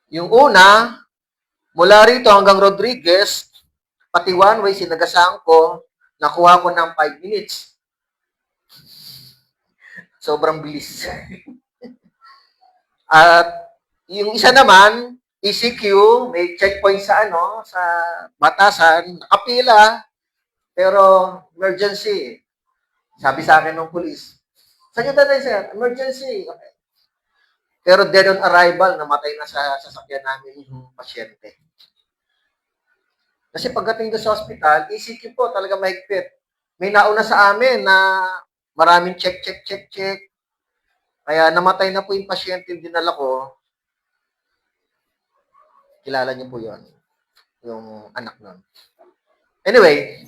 Yung una, mula rito hanggang Rodriguez, pati one way, sinagasaan ko, nakuha ko ng 5 minutes. Sobrang bilis. At yung isa naman, ECQ, may checkpoint sa sa batasan, nakapila, pero emergency. Sabi sa akin ng pulis, saan yung tatay, sir? Emergency. Okay. Pero dead on arrival, namatay na sa sasakyan namin yung pasyente. Kasi pagdating doon sa hospital, ECQ po, talaga mahigpit. May nauna sa amin na maraming check. Kaya namatay na po yung pasyente yung dinala ko. Kilala niyo po yon, yung anak nun. Anyway,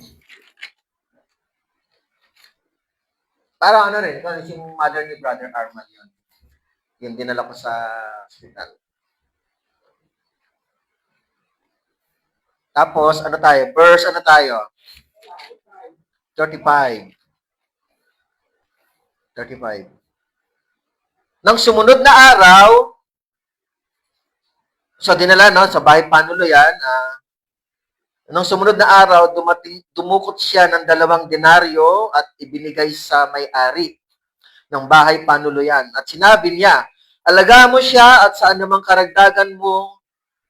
parang rin, yung mother ni Brother Arman yun. Yung dinala ko sa hospital. Tapos, verse 35. Nang sumunod na araw, so dinala sa bahay panuluyan, nang sumunod na araw, dumukot siya ng 2 denaryo at ibinigay sa may-ari ng bahay panuluyan. At sinabi niya, alagaan mo siya at sa anumang karagdagan mo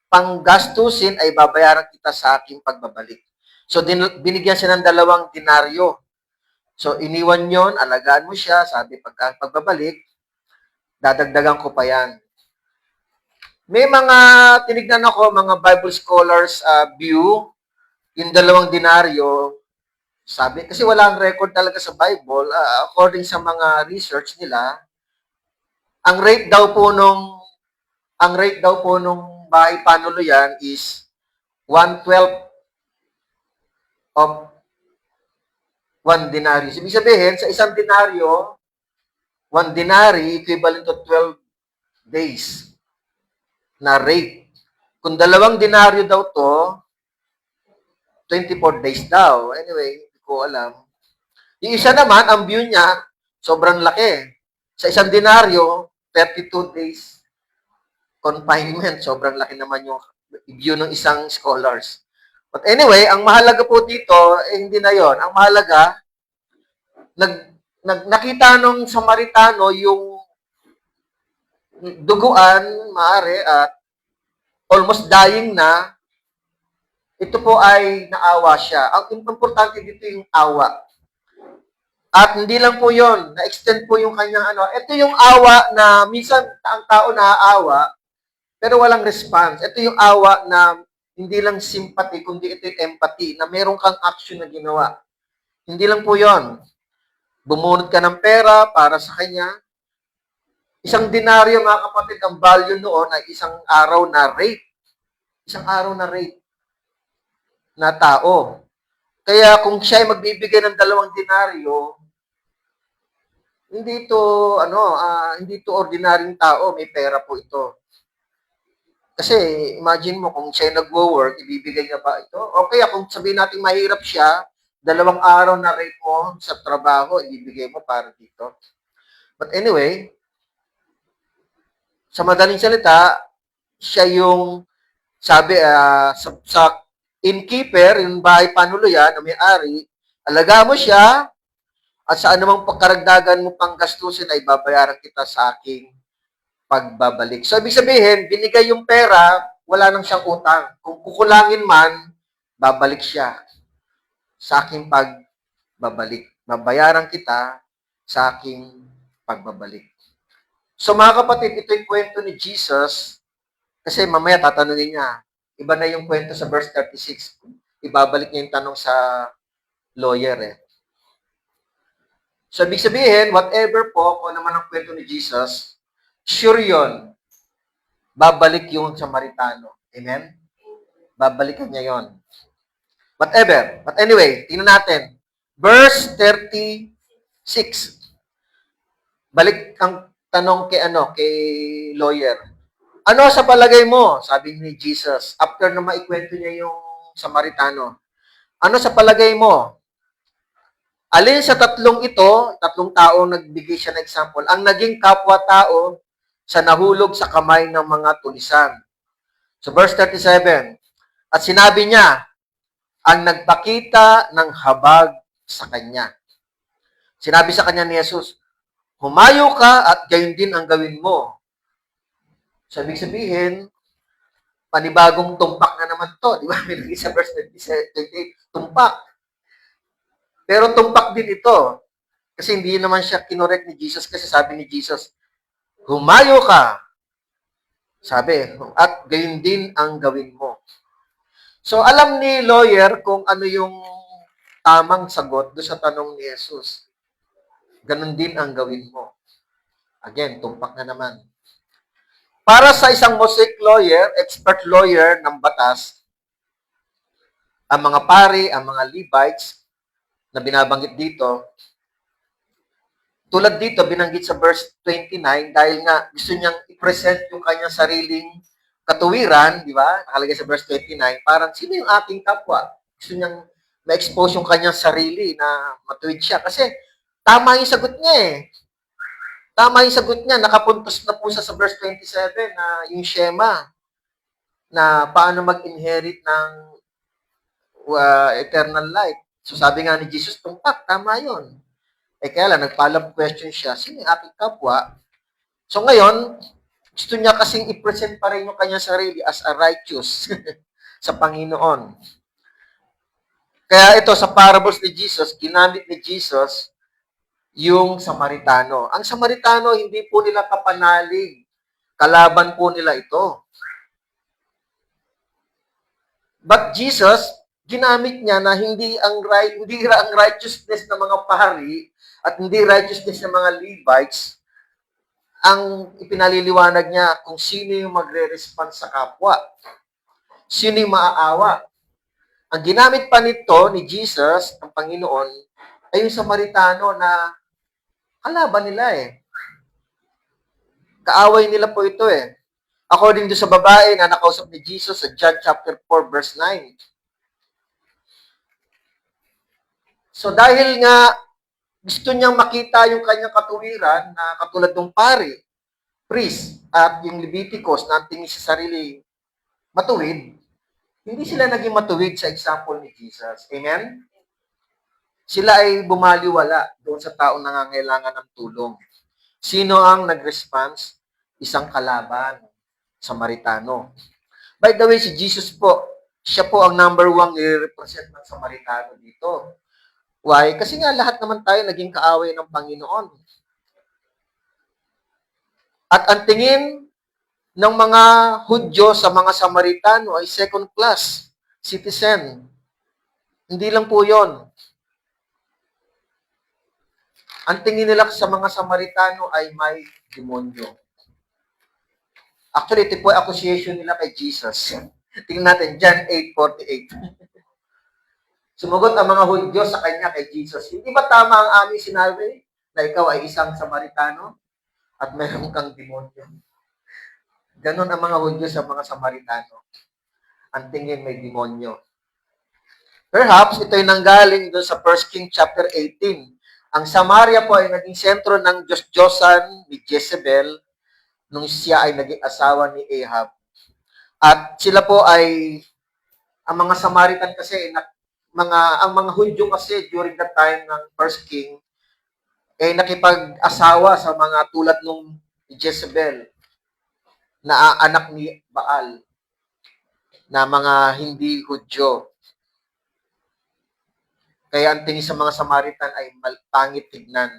panggastusin ay babayaran kita sa aking pagbabalik. So, binigyan siya ng 2 denaryo. So, iniwan yon, alagaan mo siya, sabi pagbabalik, dadagdagan ko pa yan. May mga tinignan ako, mga Bible scholars view, yung 2 denaryo, sabi, kasi walang record talaga sa Bible, according sa mga research nila, ang rate daw po nung bahay panuluyan is 1/12 of 1 denaryo. Ibig sabihin, sa isang denaryo, 1 denary equivalent to 12 days na rate. Kung 2 denaryo daw to, 24 days daw. Anyway, hindi ko alam. Yung isa naman, ang view niya, sobrang laki. Sa isang denaryo, 32 days confinement. Sobrang laki naman yung view ng isang scholars. But anyway, ang mahalaga po dito, hindi na yon. Ang mahalaga, nakita nung Samaritano yung duguan, maaari, at almost dying na, ito po ay naawa siya. Ang importante dito yung awa. At hindi lang po yon, na-extend po yung kanyang ano. Ito yung awa na minsan ang tao naaawa, pero walang response. Ito yung awa na hindi lang sympathy, kundi ito yung empathy, na meron kang action na ginawa. Hindi lang po yon. Bumunot ka ng pera para sa kanya. Isang denaryo, mga kapatid, ang value noon ay isang araw na rate. Isang araw na rate na tao. Kaya kung siya ay magbibigay ng 2 denaryo, hindi ito ordinaryong tao, may pera po ito. Kasi imagine mo kung siya ay nagwo-work, ibibigay niya ba ito? O kaya kung sabihin natin mahirap siya, 2 araw na rate mo sa trabaho, ibibigay mo para dito. But anyway, sa madaling salita, siya yung sabi sa innkeeper, yung bahay panuluyan na may-ari, alaga mo siya at sa anumang pagkaragdagan mo pang gastusin ay babayaran kita sa aking pagbabalik. So, ibig sabihin, binigay yung pera, wala nang siyang utang. Kung kukulangin man, babalik siya sa aking pagbabalik. Babayaran kita sa aking pagbabalik. So, mga kapatid, ito yung kwento ni Jesus. Kasi mamaya tatanungin niya, iba na yung kwento sa verse 36. Ibabalik niya yung tanong sa lawyer eh. So, ibig sabihin, whatever po, kung naman ang kwento ni Jesus, sure yun, babalik yung Samaritano. Amen? Babalikan niya yon. Whatever. But anyway, tingnan natin. Verse 36. Balik ang tanong kay lawyer. Ano sa palagay mo? Sabi ni Jesus, after na maikwento niya yung Samaritano. Ano sa palagay mo? Alin sa tatlong taong nagbigay siya ng example, ang naging kapwa-tao sa nahulog sa kamay ng mga tulisan. So verse 37, at sinabi niya, ang nagpakita ng habag sa kanya. Sinabi sa kanya ni Jesus, humayo ka at gayon din ang gawin mo. So, ibig sabihin, panibagong tumpak na naman to. Di ba? May sa verse 28, tumpak. Pero tumpak din ito. Kasi hindi naman siya kinorek ni Jesus kasi sabi ni Jesus, humayo ka. Sabi, at gayon din ang gawin mo. So, alam ni lawyer kung ano yung tamang sagot doon sa tanong ni Jesus. Ganon din ang gawin mo. Again, tumpak na naman. Para sa isang Mosaic lawyer, expert lawyer ng batas, ang mga pari, ang mga Levites na binabanggit dito, tulad dito, binanggit sa verse 29, dahil nga gusto niyang i-present yung kanyang sariling katuwiran, di ba? Nakalagay sa verse 29, parang sino yung ating kapwa? Gusto niyang ma-expose yung kanyang sarili na matuwid siya. Kasi tama yung sagot niya eh. Tama yung sagot niya. Nakapuntos na po sa verse 27 na yung Shema na paano mag-inherit ng eternal life. So sabi nga ni Jesus, tumpak, tama yun. Eh kaya lang, nag-follow-up question siya, sino yung ating kapwa? So ngayon, gusto niya kasing i-present pa rin yung kanyang sarili as a righteous sa Panginoon. Kaya ito, sa parables ni Jesus, ginamit ni Jesus yung Samaritano. Ang Samaritano, hindi po nila kapanalig. Kalaban po nila ito. But Jesus, ginamit niya na hindi ang righteousness ng mga pari at hindi righteousness ng mga Levites ang ipinaliliwanag niya kung sino yung magre-respond sa kapwa. Sino yung maaawa. Ang ginamit pa nito ni Jesus, ang Panginoon, ay yung Samaritano na kalaban nila eh. Kaaway nila po ito eh. According to sa babae na nakausap ni Jesus sa John chapter 4 verse 9. So dahil nga gusto niyang makita yung kanyang katuwiran na katulad ng pari, priest, at yung Leviticus na tingin sa sarili matuwid, hindi sila naging matuwid sa example ni Jesus. Amen? Sila ay bumaliwala doon sa taong nangangailangan ng tulong. Sino ang nag-response? Isang kalaban, Samaritano. By the way, si Jesus po, siya po ang number one nire-represent ng Samaritano dito. Why? Kasi nga lahat naman tayo naging kaaway ng Panginoon. At ang tingin ng mga Hudyo sa mga Samaritano ay second class citizen. Hindi lang po yon. Ang tingin nila sa mga Samaritano ay may demonyo. Actually, ito po ay accusation nila kay Jesus. Tingnan natin, John 8:48. Sumagot ang mga Hudyo sa kanya kay Jesus, hindi ba tama ang aming sinabi na ikaw ay isang Samaritano at mayroon kang demonyo? Ganon ang mga Hudyo sa mga Samaritano. Ang tingin may demonyo. Perhaps ito'y nanggaling doon sa 1 King chapter 18. Ang Samaria po ay naging sentro ng Diyos-Diyosan ni Jezebel nung siya ay naging asawa ni Ahab. At sila po ay, ang mga Samaritan kasi, ang mga Hudyo kasi during the time ng First King, ay nakipag-asawa sa mga tulad nung Jezebel, na anak ni Baal, na mga hindi Hudyo. Kaya ang tingin sa mga Samaritan ay pangit tignan.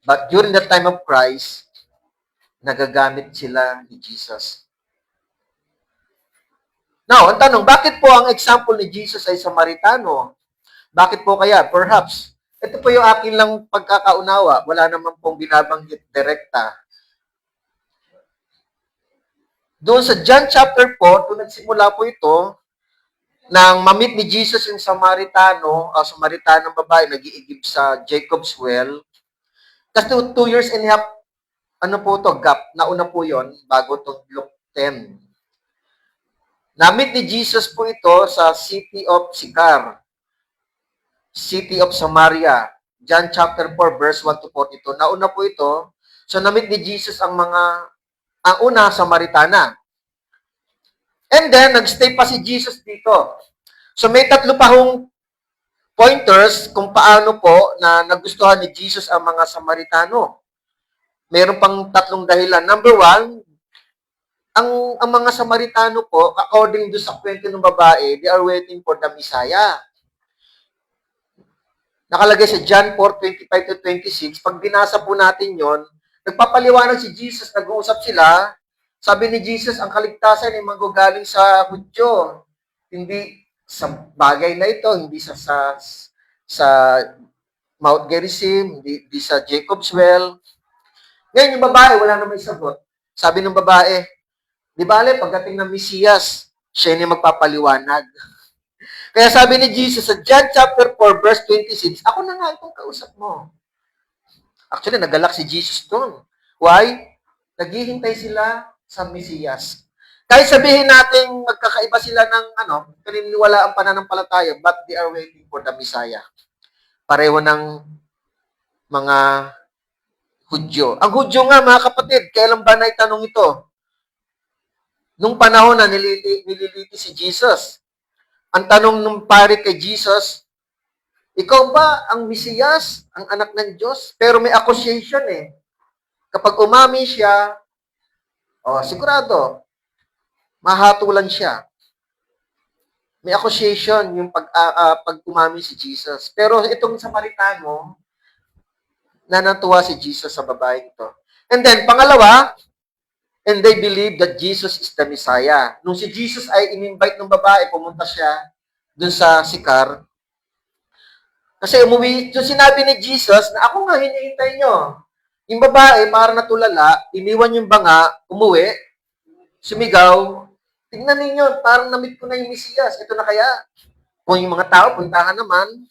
But during the time of Christ, nagagamit sila ni Jesus. Now, ang tanong, bakit po ang example ni Jesus ay Samaritano? Bakit po kaya? Perhaps, ito po yung akin lang pagkakaunawa. Wala naman pong binabanggit direkta. Doon sa John chapter 4, doon nagsimula po ito, nang mamit ni Jesus yung Samaritanong babae, nag-iigib sa Jacob's well. Kasi 2 years and a half, gap, nauna po yon bago itong Luke 10. Namit ni Jesus po ito sa city of Sychar, city of Samaria, John chapter 4, verse 1 to 42. Nauna po ito. So, namit ni Jesus ang una, Samaritana. And then, nagstay pa si Jesus dito. So, may 3 pa hong pointers kung paano po na nagustuhan ni Jesus ang mga Samaritano. Meron pang 3 dahilan. Number 1, ang mga Samaritano po, according do sa kwento ng babae, they are waiting for the Messiah. Nakalagay sa John 4:25 to 26. Pag binasa po natin yon, nagpapaliwanag si Jesus, nag-uusap sila. Sabi ni Jesus, ang kaligtasan ay manggagaling sa Hudyo. Hindi sa bagay na ito, hindi sa Mount Gerizim, hindi sa Jacob's well. Ngayon, yung babae, wala na may sagot. Sabi ng babae, di bale, pagdating ng Mesiyas, siya yung magpapaliwanag. Kaya sabi ni Jesus sa John chapter 4, verse 26, ako na nga itong kausap mo. Actually, nagalak si Jesus doon. Why? Naghihintay sila sa Mesiyas. Kahit sabihin natin magkakaiba sila ng paniniwala ang pananampalataya, but they are waiting for the Messiah. Pareho ng mga Hudyo. Ang Hudyo nga, mga kapatid, kailan ba naitanong ito? Nung panahon na nililiti si Jesus. Ang tanong ng pare kay Jesus, ikaw ba ang Mesiyas, ang anak ng Diyos? Pero may accusation eh. Kapag umami siya, sigurado, mahatulan siya. May accusation yung pag umami si Jesus. Pero itong Samaritano, nanatuwa si Jesus sa babaeng ito. And then, pangalawa, and they believe that Jesus is the Messiah. Nung si Jesus ay in-invite ng babae, pumunta siya dun sa Sychar. Kasi umuwi, so sinabi ni Jesus na ako nga hinihintay nyo. Yung babae, para natulala, iniwan yung banga, umuwi, sumigaw, tingnan ninyo, parang namit ko na yung Mesiyas. Ito na kaya? Kung yung mga tao, puntahan naman.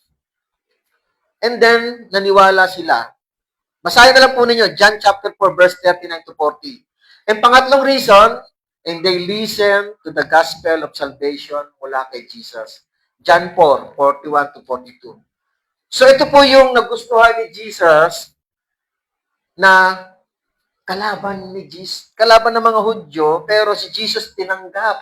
And then, naniwala sila. Basahin na lang po ninyo, John chapter 4, verse 39 to 40. And pangatlong reason, and they listen to the gospel of salvation mula kay Jesus. John 4, 41 to 42. So ito po yung nagustuhan ni Jesus na kalaban ng mga Hudyo, pero si Jesus tinanggap.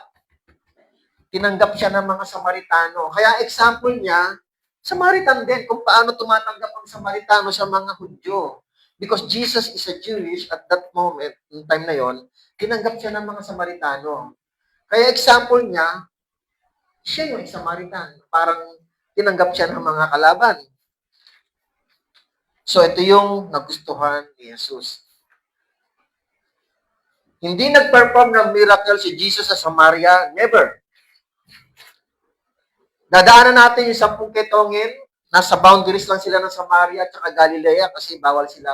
Tinanggap siya ng mga Samaritano. Kaya example niya, Samaritan din, kung paano tumatanggap ang Samaritano sa mga Hudyo. Because Jesus is a Jewish at that moment, yung time na yon, tinanggap siya ng mga Samaritano. Kaya example niya, siya yung Samaritan. Parang tinanggap siya ng mga kalaban. So, ito yung nagustuhan ni Jesus. Hindi nag-perform ng miracle si Jesus sa Samaria. Never. Dadaanan natin yung 10 ketongin. Nasa boundaries lang sila ng Samaria at saka Galilea kasi bawal sila.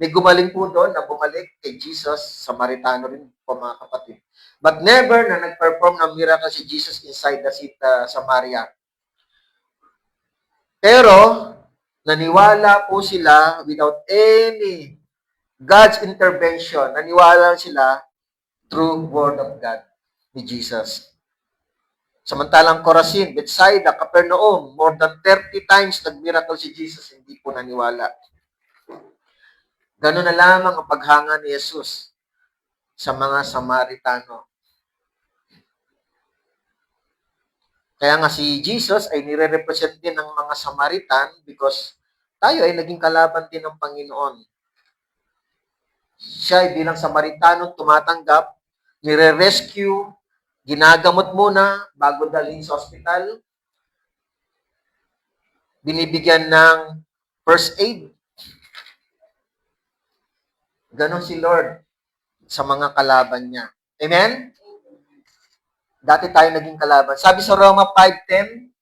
May gumaling po doon na bumalik kay Jesus. Samaritano rin po mga kapatid. But never na nag-perform ng miracle si Jesus inside the city, Samaria. Pero, naniwala po sila without any God's intervention. Naniwala sila through Word of God ni Jesus. Samantalang Corazin, Bethsaida, Capernaum, more than 30 times nag-miracle si Jesus, hindi po naniwala. Ganun na lamang ang paghanga ni Jesus sa mga Samaritano. Kaya nga si Jesus ay nire-represent din ng mga Samaritan because tayo ay naging kalaban din ng Panginoon. Siya ay bilang Samaritano tumatanggap, nire-rescue, ginagamot muna bago dalhin sa ospital, binibigyan ng first aid. Ganon si Lord sa mga kalaban niya. Amen? Dati tayo naging kalaban. Sabi sa Roma 5:10,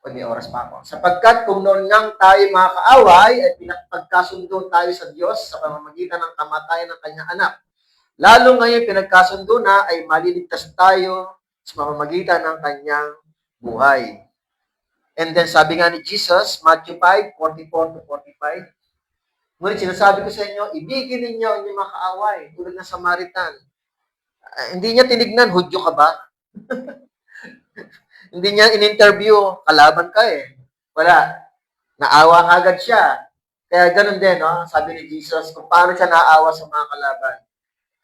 may oras pa ako. Sapagkat kung noon ngang tayo mga kaaway, ay pinagkasundo tayo sa Diyos sa pamamagitan ng kamatayan ng kanyang anak. Lalo ngayon pinagkasundo na ay maliligtas tayo sa pamamagitan ng kanyang buhay. And then sabi nga ni Jesus, Matthew 5:44-45, ngunit sinasabi ko sa inyo, ibigin ninyo ang inyong mga kaaway, tulad ng Samaritan. Hindi niya tinignan, Hudyo ka ba? Hindi niya in-interview, kalaban ka eh. Wala. Naawa kagad siya. Kaya ganun din, no? Sabi ni Jesus, kung paano siya naawa sa mga kalaban.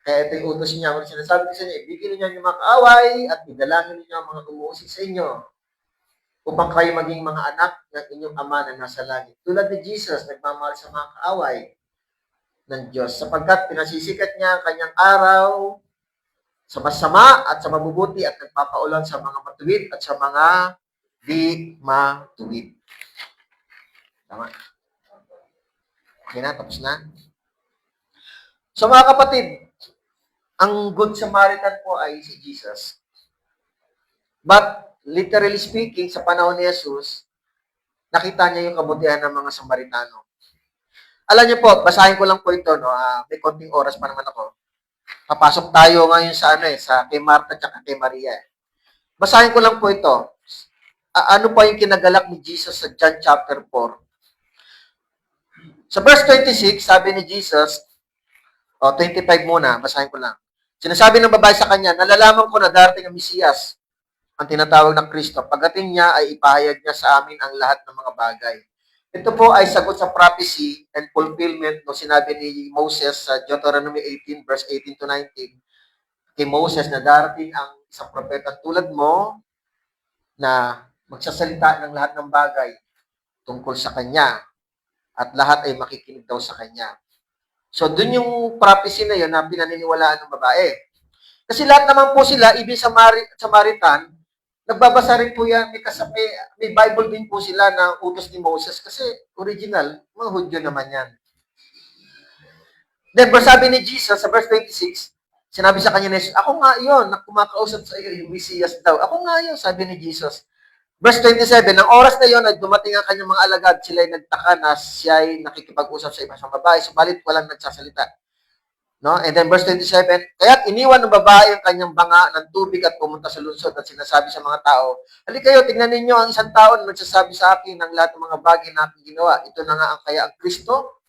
Kaya ito yung utos niya. Kung sinasabi ko sa inyo, ibigin ninyo yung mga kaaway at idalangin ninyo ang mga umuusik sa inyo upang kayo maging mga anak ng inyong ama na nasa langit. Tulad ni Jesus, nagmamahal sa mga kaaway ng Diyos sapagkat pinasisikat niya ang kanyang araw sa masama at sa mabubuti at nagpapaulan sa mga matuwid at sa mga di matuwid. Tama? Okay na, tapos na. So mga kapatid, ang Good Samaritan po ay si Jesus. But literally speaking, sa panahon ni Jesus, nakita niya yung kabutihan ng mga Samaritano. Alam niyo po, basahin ko lang po ito, no? May konting oras pa naman ako. Papasok tayo ngayon sa sa kay Martha at kay Maria. Basahin ko lang po ito. Ano pa yung kinagalak ni Jesus sa John chapter 4? Sa verse 26, sabi ni Jesus, 25 muna, basahin ko lang. Sinasabi ng babae sa kanya, nalalaman ko na darating ang Mesiyas, ang tinatawag ng Kristo. Pagdating niya ay ipahayag niya sa amin ang lahat ng mga bagay. Ito po ay sagot sa prophecy and fulfillment no sinabi ni Moses sa Deuteronomy 18 verse 18 to 19 kay Moses na darating ang isang propeta tulad mo na magsasalita ng lahat ng bagay tungkol sa kanya at lahat ay makikinig daw sa kanya. So, dun yung prophecy na yun na pinaniniwalaan ng babae. Kasi lahat naman po sila, even Samaritan, nagbabasa rin po yan, may Bible din po sila na utos ni Moses kasi original, mga Hudyo naman yan. Then, sabi ni Jesus sa verse 26, sinabi sa kanya ni Jesus, ako nga yun, na kumakausap sa iyo, yung Mesiyas daw. Ako nga yun, sabi ni Jesus. Verse 27, ng oras na yun, ay dumating ang kanyang mga alagad, sila ay nagtaka na siya ay nakikipag-usap sa ibang babae, subalit walang nagsasalita. No? And then verse 27, kaya't iniwan ng babae ang kanyang banga ng tubig at pumunta sa lungsod at sinasabi sa mga tao, halika kayo, tingnan ninyo ang isang tao na nagsasabi sa akin ng lahat ng mga bagay na aking ginawa. Ito na nga ang kaya ang Kristo.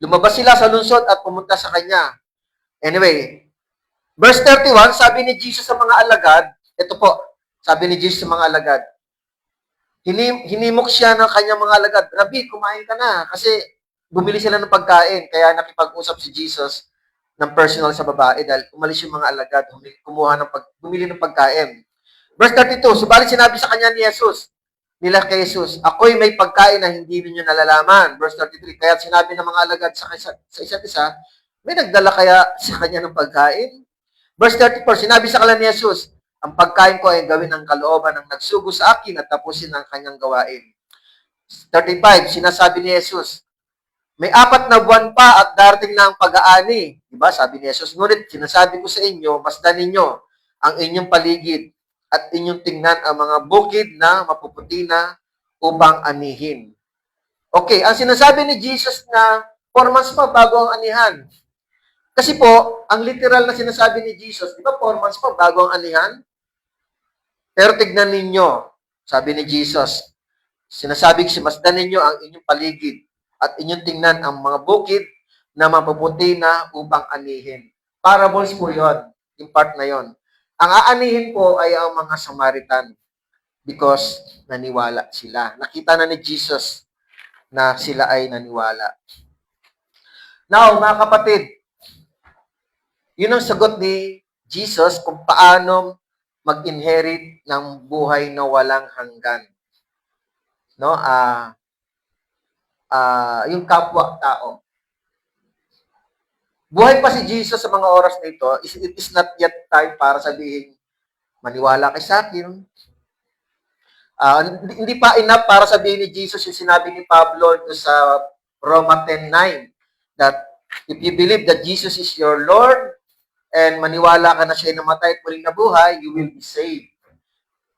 Lumabas sila sa lungsod at pumunta sa kanya. Anyway, verse 31, sabi ni Jesus sa mga alagad, ito po, sabi ni Jesus sa mga alagad, hinimok siya ng kanyang mga alagad, Rabbi, kumain ka na, kasi bumili sila ng pagkain, kaya nakipag-usap si Jesus ng personal sa babae dahil umalis yung mga alagad, bumili ng pagkain. Verse 32, subalit sinabi sa kanya ni Jesus, nila kay Jesus, ako'y may pagkain na hindi ninyo nalalaman. Verse 33, kaya sinabi ng mga alagad sa isa't isa, may nagdala kaya sa kanya ng pagkain? Verse 34, sinabi sa kanila ni Jesus, ang pagkain ko ay gawin ng kalooban ng nagsugo sa akin at tapusin ang kanyang gawain. 35, sinasabi ni Jesus, may 4 na buwan pa at darating na ang pag-aani. Diba? Sabi ni Jesus, ngunit sinasabi ko sa inyo, masdan ninyo ang inyong paligid at inyong tingnan ang mga bukid na mapuputi na upang anihin. Okay, ang sinasabi ni Jesus na 4 months pa bago ang anihan. Kasi po, ang literal na sinasabi ni Jesus, di ba 4 months pa bago ang anihan? Pero tignan ninyo, sabi ni Jesus, sinasabi ko, masdan ninyo ang inyong paligid at inyong tingnan ang mga bukid na mapuputi na upang anihin. Parables po yon, yung part na yon. Ang aanihin po ay ang mga Samaritan because naniwala sila. Nakita na ni Jesus na sila ay naniwala. Now, mga kapatid, yun ang sagot ni Jesus kung paano mag-inherit ng buhay na walang hanggan. No? Yung kapwa-tao. Buhay pa si Jesus sa mga oras na ito, it is not yet time para sabihin, maniwala kay sa akin. Hindi pa enough para sabihin ni Jesus yung sinabi ni Pablo sa Roma 10:9 that if you believe that Jesus is your Lord and maniwala ka na siya namatay at muling nabuhay, you will be saved.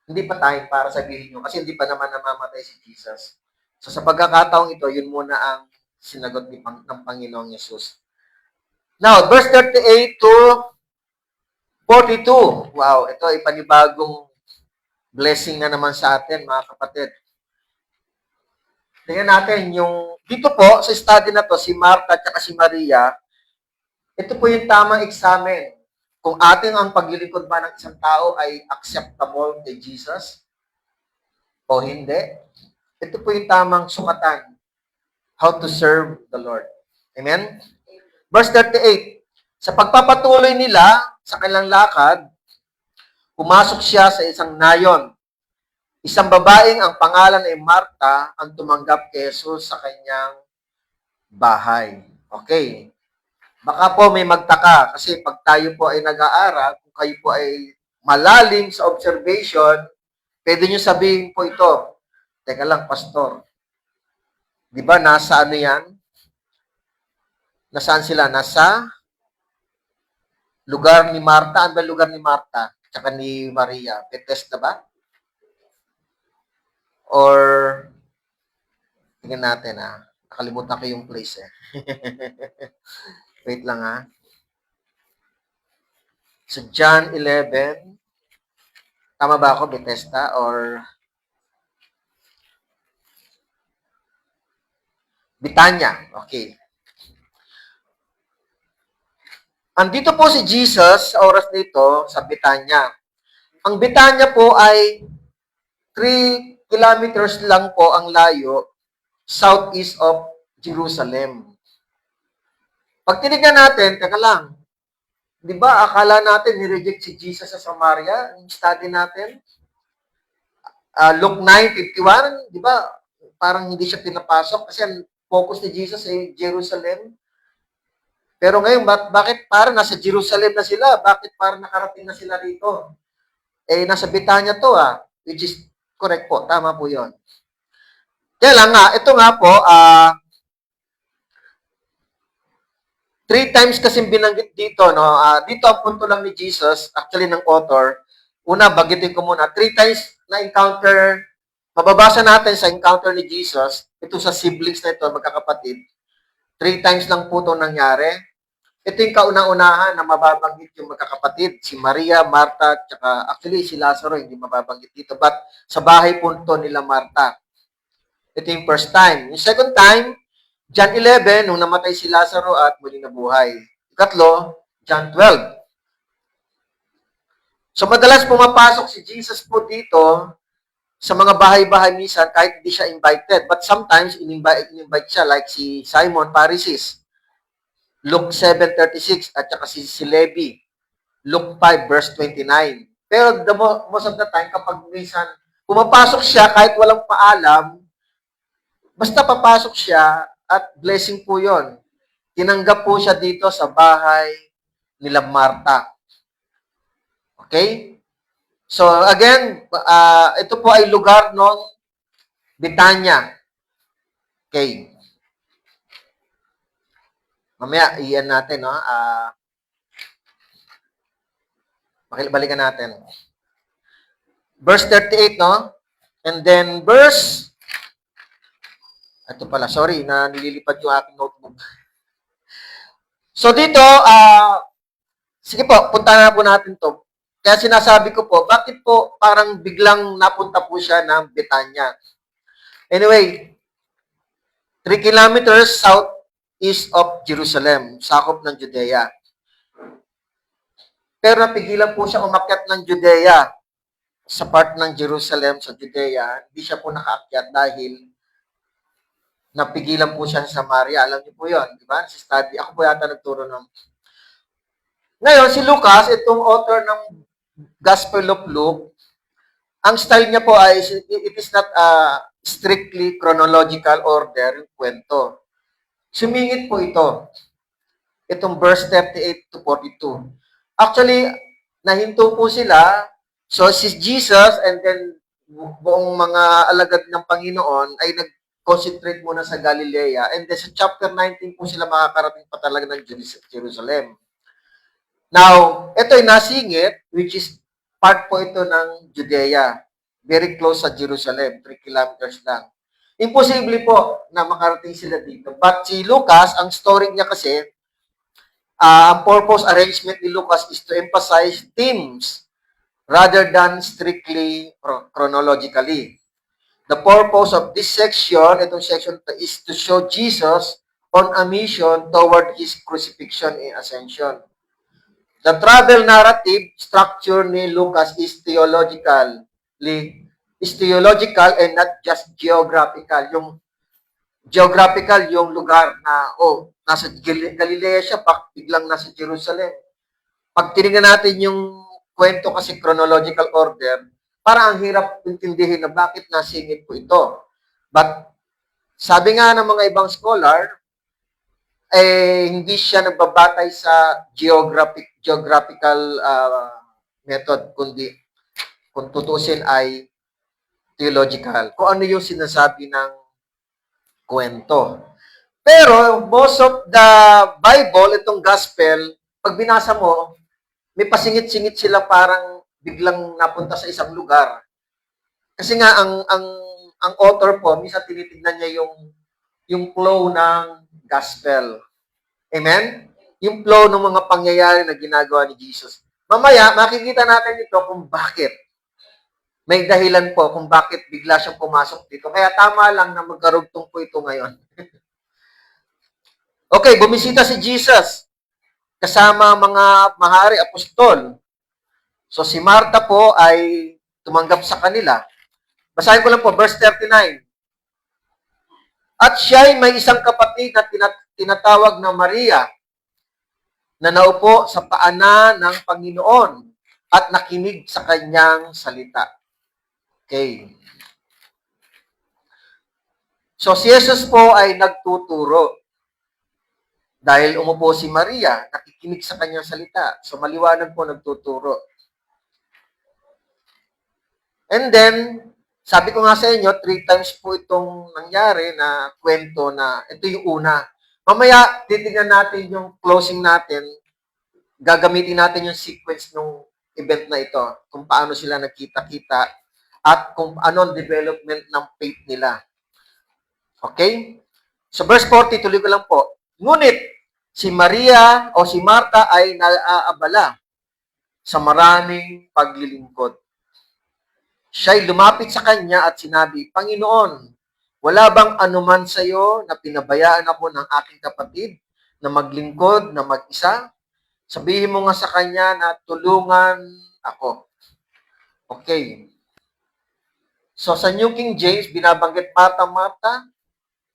Hindi pa time para sabihin nyo kasi hindi pa naman namamatay si Jesus. So sa pagkakataong ito, yun muna ang sinagot ng Panginoong Yesus. Now, verse 38 to 42. Wow, ito ay panibagong blessing na naman sa atin, mga kapatid. Tingnan natin yung, dito po, sa study na to, si Martha at si Maria, ito po yung tamang examen. Kung ating ang paglilingkod ba ng isang tao ay acceptable kay Jesus o hindi. Ito po yung tamang sukatan. How to serve the Lord. Amen? Verse 38, sa pagpapatuloy nila sa kanilang lakad, pumasok siya sa isang nayon. Isang babaeng ang pangalan ay Marta ang tumanggap kay Jesus sa kanyang bahay. Okay. Baka po may magtaka kasi pag tayo po ay nag-aaral, kung kayo po ay malalim sa observation, pwede nyo sabihin po ito, teka lang, pastor, di ba nasa ano yan? Nasaan sila? Nasa lugar ni Marta. Ano ba lugar ni Marta? Tsaka ni Maria. Bethesda ba? Or, tingnan natin nakalimutan ko yung place Wait lang So, John 11. Tama ba ako, Bethesda? Or Bitanya. Okay. Andito po si Jesus sa oras nito sa Bitanya. Ang Bitanya po ay 3 kilometers lang po ang layo southeast of Jerusalem. Pag tinignan natin, teka lang, di ba akala natin nireject si Jesus sa Samaria? Yung study natin, Luke 9:51, di ba parang hindi siya pinapasok kasi ang focus ni Jesus ay Jerusalem. Pero ngayon, bakit parang nasa Jerusalem na sila? Bakit parang nakarating na sila rito? Nasa Bitanya to which is correct po. Tama po yon. Kaya lang ito nga po, 3 times kasi binanggit dito, no? Dito ang punto lang ni Jesus, actually ng author. Una, bagitin ko muna. 3 times na encounter, mababasa natin sa encounter ni Jesus, ito sa siblings na ito, magkakapatid. 3 times lang po ito nangyari. Ito yung kauna-unahan na mababanggit yung magkakapatid, si Maria, Marta, tsaka actually si Lazaro hindi mababanggit dito. But sa bahay punto nila Marta. Ito yung first time. Yung second time, John 11, nung namatay si Lazaro at muling nabuhay. Ikatlo, John 12. So madalas pumapasok si Jesus po dito sa mga bahay-bahay minsan kahit hindi siya invited. But sometimes, in-invite siya like si Simon Pharisees. Luke 7:36 at saka si Levi. Luke 5 verse 29. Pero most of the time, kapag minsan pumapasok siya kahit walang paalam, basta papasok siya at blessing po yon. Tinanggap po siya dito sa bahay nila Marta. Okay? So again, ito po ay lugar ng Betania. Okay. Mamaya, iyan natin, no? Balikan natin. Verse 38, no? And then ito pala, sorry, na nililipad yung aking notebook. So dito, sige po, punta na po natin to. Kaya sinasabi ko po, bakit po parang biglang napunta po siya ng Betania? Anyway, 3 kilometers southeast of Jerusalem, sakop ng Judea. Pero napigilan po siya umakyat ng Judea sa part ng Jerusalem sa Judea. Hindi siya po nakaakyat dahil napigilan po siya sa Samaria. Alam niyo po yun, di ba? Sa study, ako po yata nagturo ng... Ngayon, si Lucas, itong author ng Gospel of Luke, ang style niya po ay, it is not strictly chronological order, yung kwento. Sumingit po ito. Itong verse 38 to 42. Actually, nahinto po sila. So, si Jesus and then buong mga alagad ng Panginoon ay nag-concentrate muna sa Galilea. And then sa chapter 19 po sila makakarating pa talaga ng Jerusalem. Now, ito ay nasingit, which is part po ito ng Judea. Very close sa Jerusalem, 3 kilometers lang. Imposible po na makarating sila dito. But si Lucas, ang story niya kasi, ang purpose arrangement ni Lucas is to emphasize themes rather than strictly chronologically. The purpose of this section, itong section is to show Jesus on a mission toward His crucifixion and ascension. The travel narrative structure ni Lucas is theological and not just geographical. Yung lugar na, nasa Galilea siya, biglang nasa Jerusalem. Pag tinignan natin yung kwento kasi chronological order, parang ang hirap intindihin na bakit nasingit po ito. But, sabi nga ng mga ibang scholar, hindi siya nagbabatay sa geographical method, kundi kung tutusin ay theological. Kung ano yung sinasabi ng kwento. Pero, most of the Bible, itong gospel, pag binasa mo, may pasingit-singit sila parang biglang napunta sa isang lugar. Kasi nga, ang author po, minsan tinitignan niya yung flow ng gospel. Amen? Yung flow ng mga pangyayari na ginagawa ni Jesus. Mamaya, makikita natin ito kung bakit. May dahilan po kung bakit bigla siyang pumasok dito. Kaya tama lang na magkarugtong po ito ngayon. Okay, bumisita si Jesus kasama mga mahari apostol. So si Marta po ay tumanggap sa kanila. Basahin ko lang po, verse 39. At siya ay may isang kapatid na tinatawag na Maria na naupo sa paanan ng Panginoon at nakinig sa kanyang salita. Okay. So si Jesus po ay nagtuturo. Dahil umupo si Maria, nakikinig sa kanyang salita. So maliwanag po nagtuturo. And then, sabi ko nga sa inyo, 3 times po itong nangyari na kwento na ito yung una. Mamaya, titignan natin yung closing natin. Gagamitin natin yung sequence ng event na ito. Kung paano sila nagkita-kita at kung ano ang development ng faith nila. Okay? So verse 40, tuloy ko lang po. Ngunit, si Maria o si Marta ay naaabala sa maraming paglilingkod. Siya'y lumapit sa kanya at sinabi, Panginoon, wala bang anuman sa iyo na pinabayaan ako ng aking kapatid na maglingkod na mag-isa? Sabihin mo nga sa kanya na tulungan ako. Okay. So sa New King James, binabanggit Marta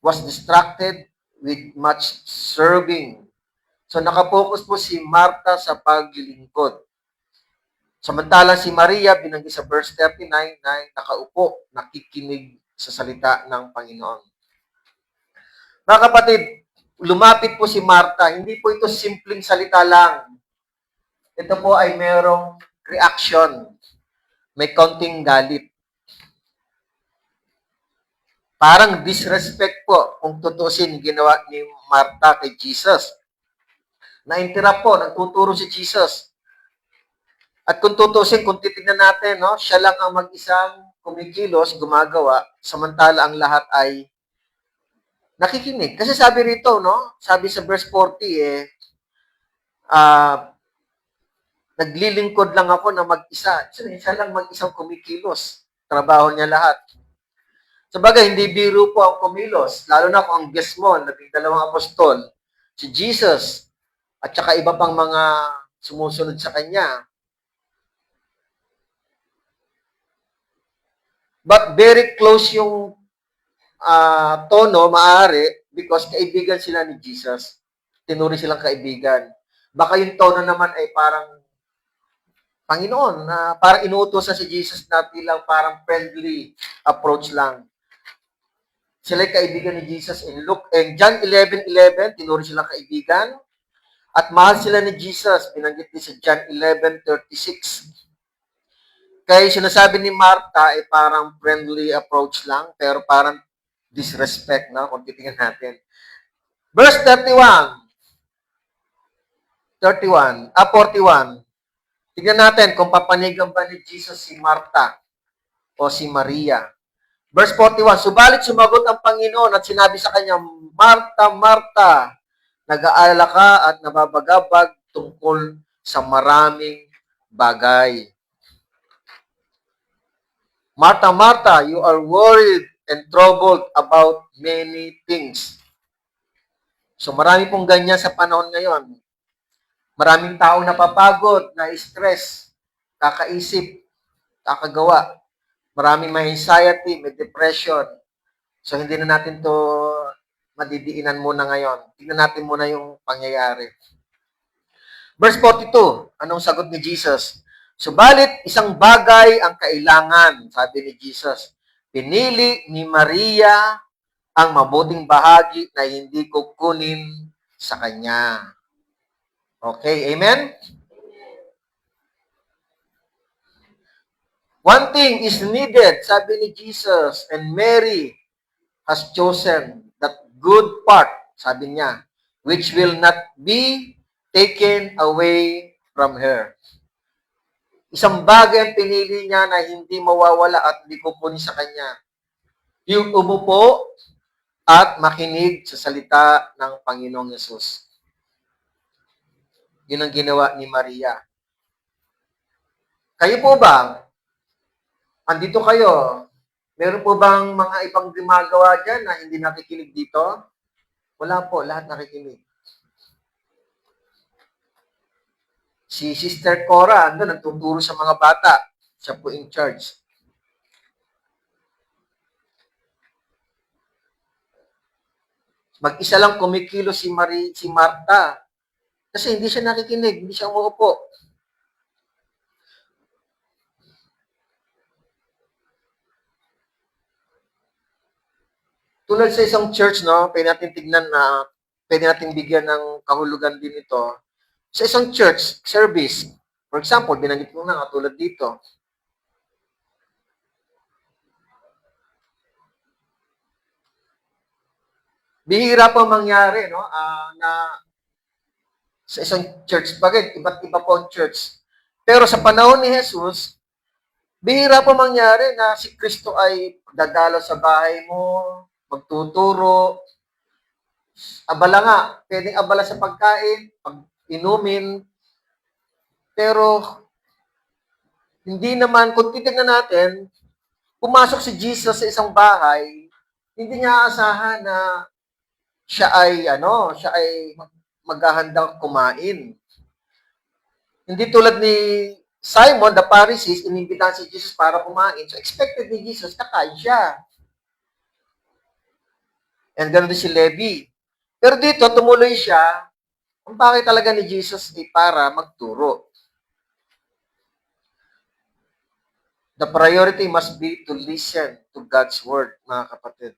was distracted with much serving. So nakapokus po si Marta sa paglilingkod. Samantalang si Maria, binanggit sa verse 39, na nakaupo, nakikinig sa salita ng Panginoon. Mga kapatid, lumapit po si Marta. Hindi po ito simpleng salita lang. Ito po ay merong reaction. May konting galit. Parang disrespect po kung tutusin ginawa ni Martha kay Jesus. Na-interrupt po, nagtuturo si Jesus. At kung tutusin, kung titignan natin, no, siya lang ang mag-isang kumikilos, gumagawa, samantala ang lahat ay nakikinig. Kasi sabi rito, no, sabi sa verse 40, naglilingkod lang ako na mag-isa. Siya lang mag-isang kumikilos. Trabaho niya lahat. Sabagay, hindi biro po ang kumilos, lalo na kung ang guest mo, naging dalawang apostol, si Jesus, at saka iba pang mga sumusunod sa kanya. But very close yung tono, maaari, because kaibigan sila ni Jesus. Tinuri silang kaibigan. Baka yung tono naman ay parang Panginoon, na parang inuutosan si Jesus na lang parang friendly approach lang. Sila ay kaibigan ni Jesus in John 11:11, tinuri silang kaibigan. At mahal sila ni Jesus, binanggit din sa John 11:36. Kaya sinasabi ni Martha ay parang friendly approach lang, pero parang disrespect, no? Kung titingnan natin. Verse 41. 41. Tingnan natin kung papanigan ba ni Jesus si Martha o si Maria. Verse 41, subalit sumagot ang Panginoon at sinabi sa kanya, Martha, Martha, nag-aalala ka at nababagabag tungkol sa maraming bagay. Martha, Martha, you are worried and troubled about many things. So marami pong ganyan sa panahon ngayon. Maraming taong napapagod, na-stress, kakaisip, kakagawa. Maraming may anxiety, may depression. So, hindi na natin to madidiinan muna ngayon. Tingnan natin muna yung pangyayari. Verse 42, anong sagot ni Jesus? Subalit, isang bagay ang kailangan, sabi ni Jesus. Pinili ni Maria ang mabuting bahagi na hindi kukunin sa kanya. Okay, amen? One thing is needed, sabi ni Jesus, and Mary has chosen that good part, sabi niya, which will not be taken away from her. Isang bagay ang pinili niya na hindi mawawala at hindi kukunin sa kanya. Yung umupo at makinig sa salita ng Panginoong Yesus. Yun ang ginawa ni Maria. Kayo po ba? Andito kayo, meron po bang mga ibang gumagawa dyan na hindi nakikinig dito? Wala po, lahat nakikinig. Si Sister Cora, nagtuturo sa mga bata. Siya po in charge. Mag-isa lang kumikilo si Martha. Kasi hindi siya nakikinig, hindi siya umuupo. Tulad sa isang church, no, pwede natin tignan na, pwede natin bigyan ng kahulugan din ito. Sa isang church service, for example, binanggit ko na tulad dito. Bihira pa mangyari, no, na sa isang church, bakit? Iba't iba po ang church. Pero sa panahon ni Jesus, bihira pa mangyari na si Kristo ay dadalo sa bahay mo, magtuturo, abala nga, pwedeng abala sa pagkain, pag-inumin, pero hindi naman, kung titignan natin, pumasok si Jesus sa isang bahay, hindi niya asahan na siya ay maghahandang kumain. Hindi tulad ni Simon, the Pharisees, inimbitahan si Jesus para kumain. So, expected ni Jesus, kakain siya. And ganoon din si Levi. Pero dito, tumuloy siya, kung bakit talaga ni Jesus ay para magturo. The priority must be to listen to God's word, mga kapatid.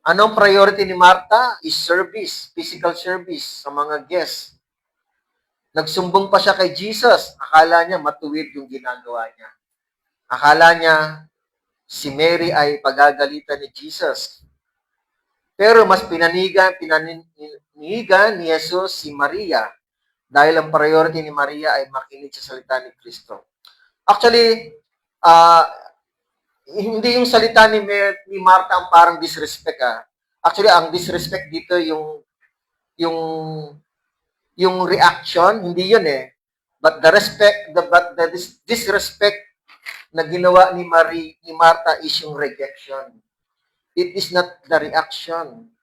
Anong priority ni Martha? Is service, physical service sa mga guests. Nagsumbong pa siya kay Jesus. Akala niya matuwid yung ginagawa niya. Akala niya si Mary ay pagagalitan ni Jesus. Pero mas pinanigan ni Jesus si Maria dahil ang priority ni Maria ay makinig sa salita ni Kristo. Actually, hindi yung salita ni Martha ang parang disrespect. Actually, ang disrespect dito yung reaction, hindi yun eh. But the disrespect na ginawa ni Martha is yung rejection. It is not the reaction.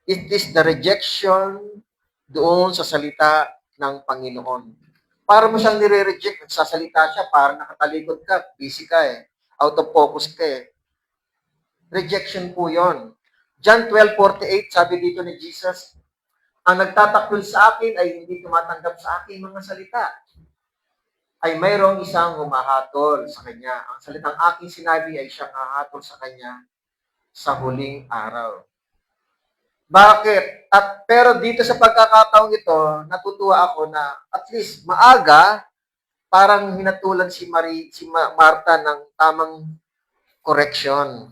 It is the rejection doon sa salita ng Panginoon. Para mo siyang nire-reject, nagsasalita siya, parang nakatalikod ka, busy ka eh, out of focus ka eh. Rejection po yon. John 12:48, sabi dito ni Jesus, ang nagtatakwil sa akin ay hindi tumatanggap sa akin mga salita. Ay mayroong isang humahatol sa kanya. Ang salitang aking sinabi ay siyang hahatol sa kanya sa huling araw. Bakit? Pero dito sa pagkakataong ito, natutuwa ako na at least maaga, parang hinatulan si Martha ng tamang correction.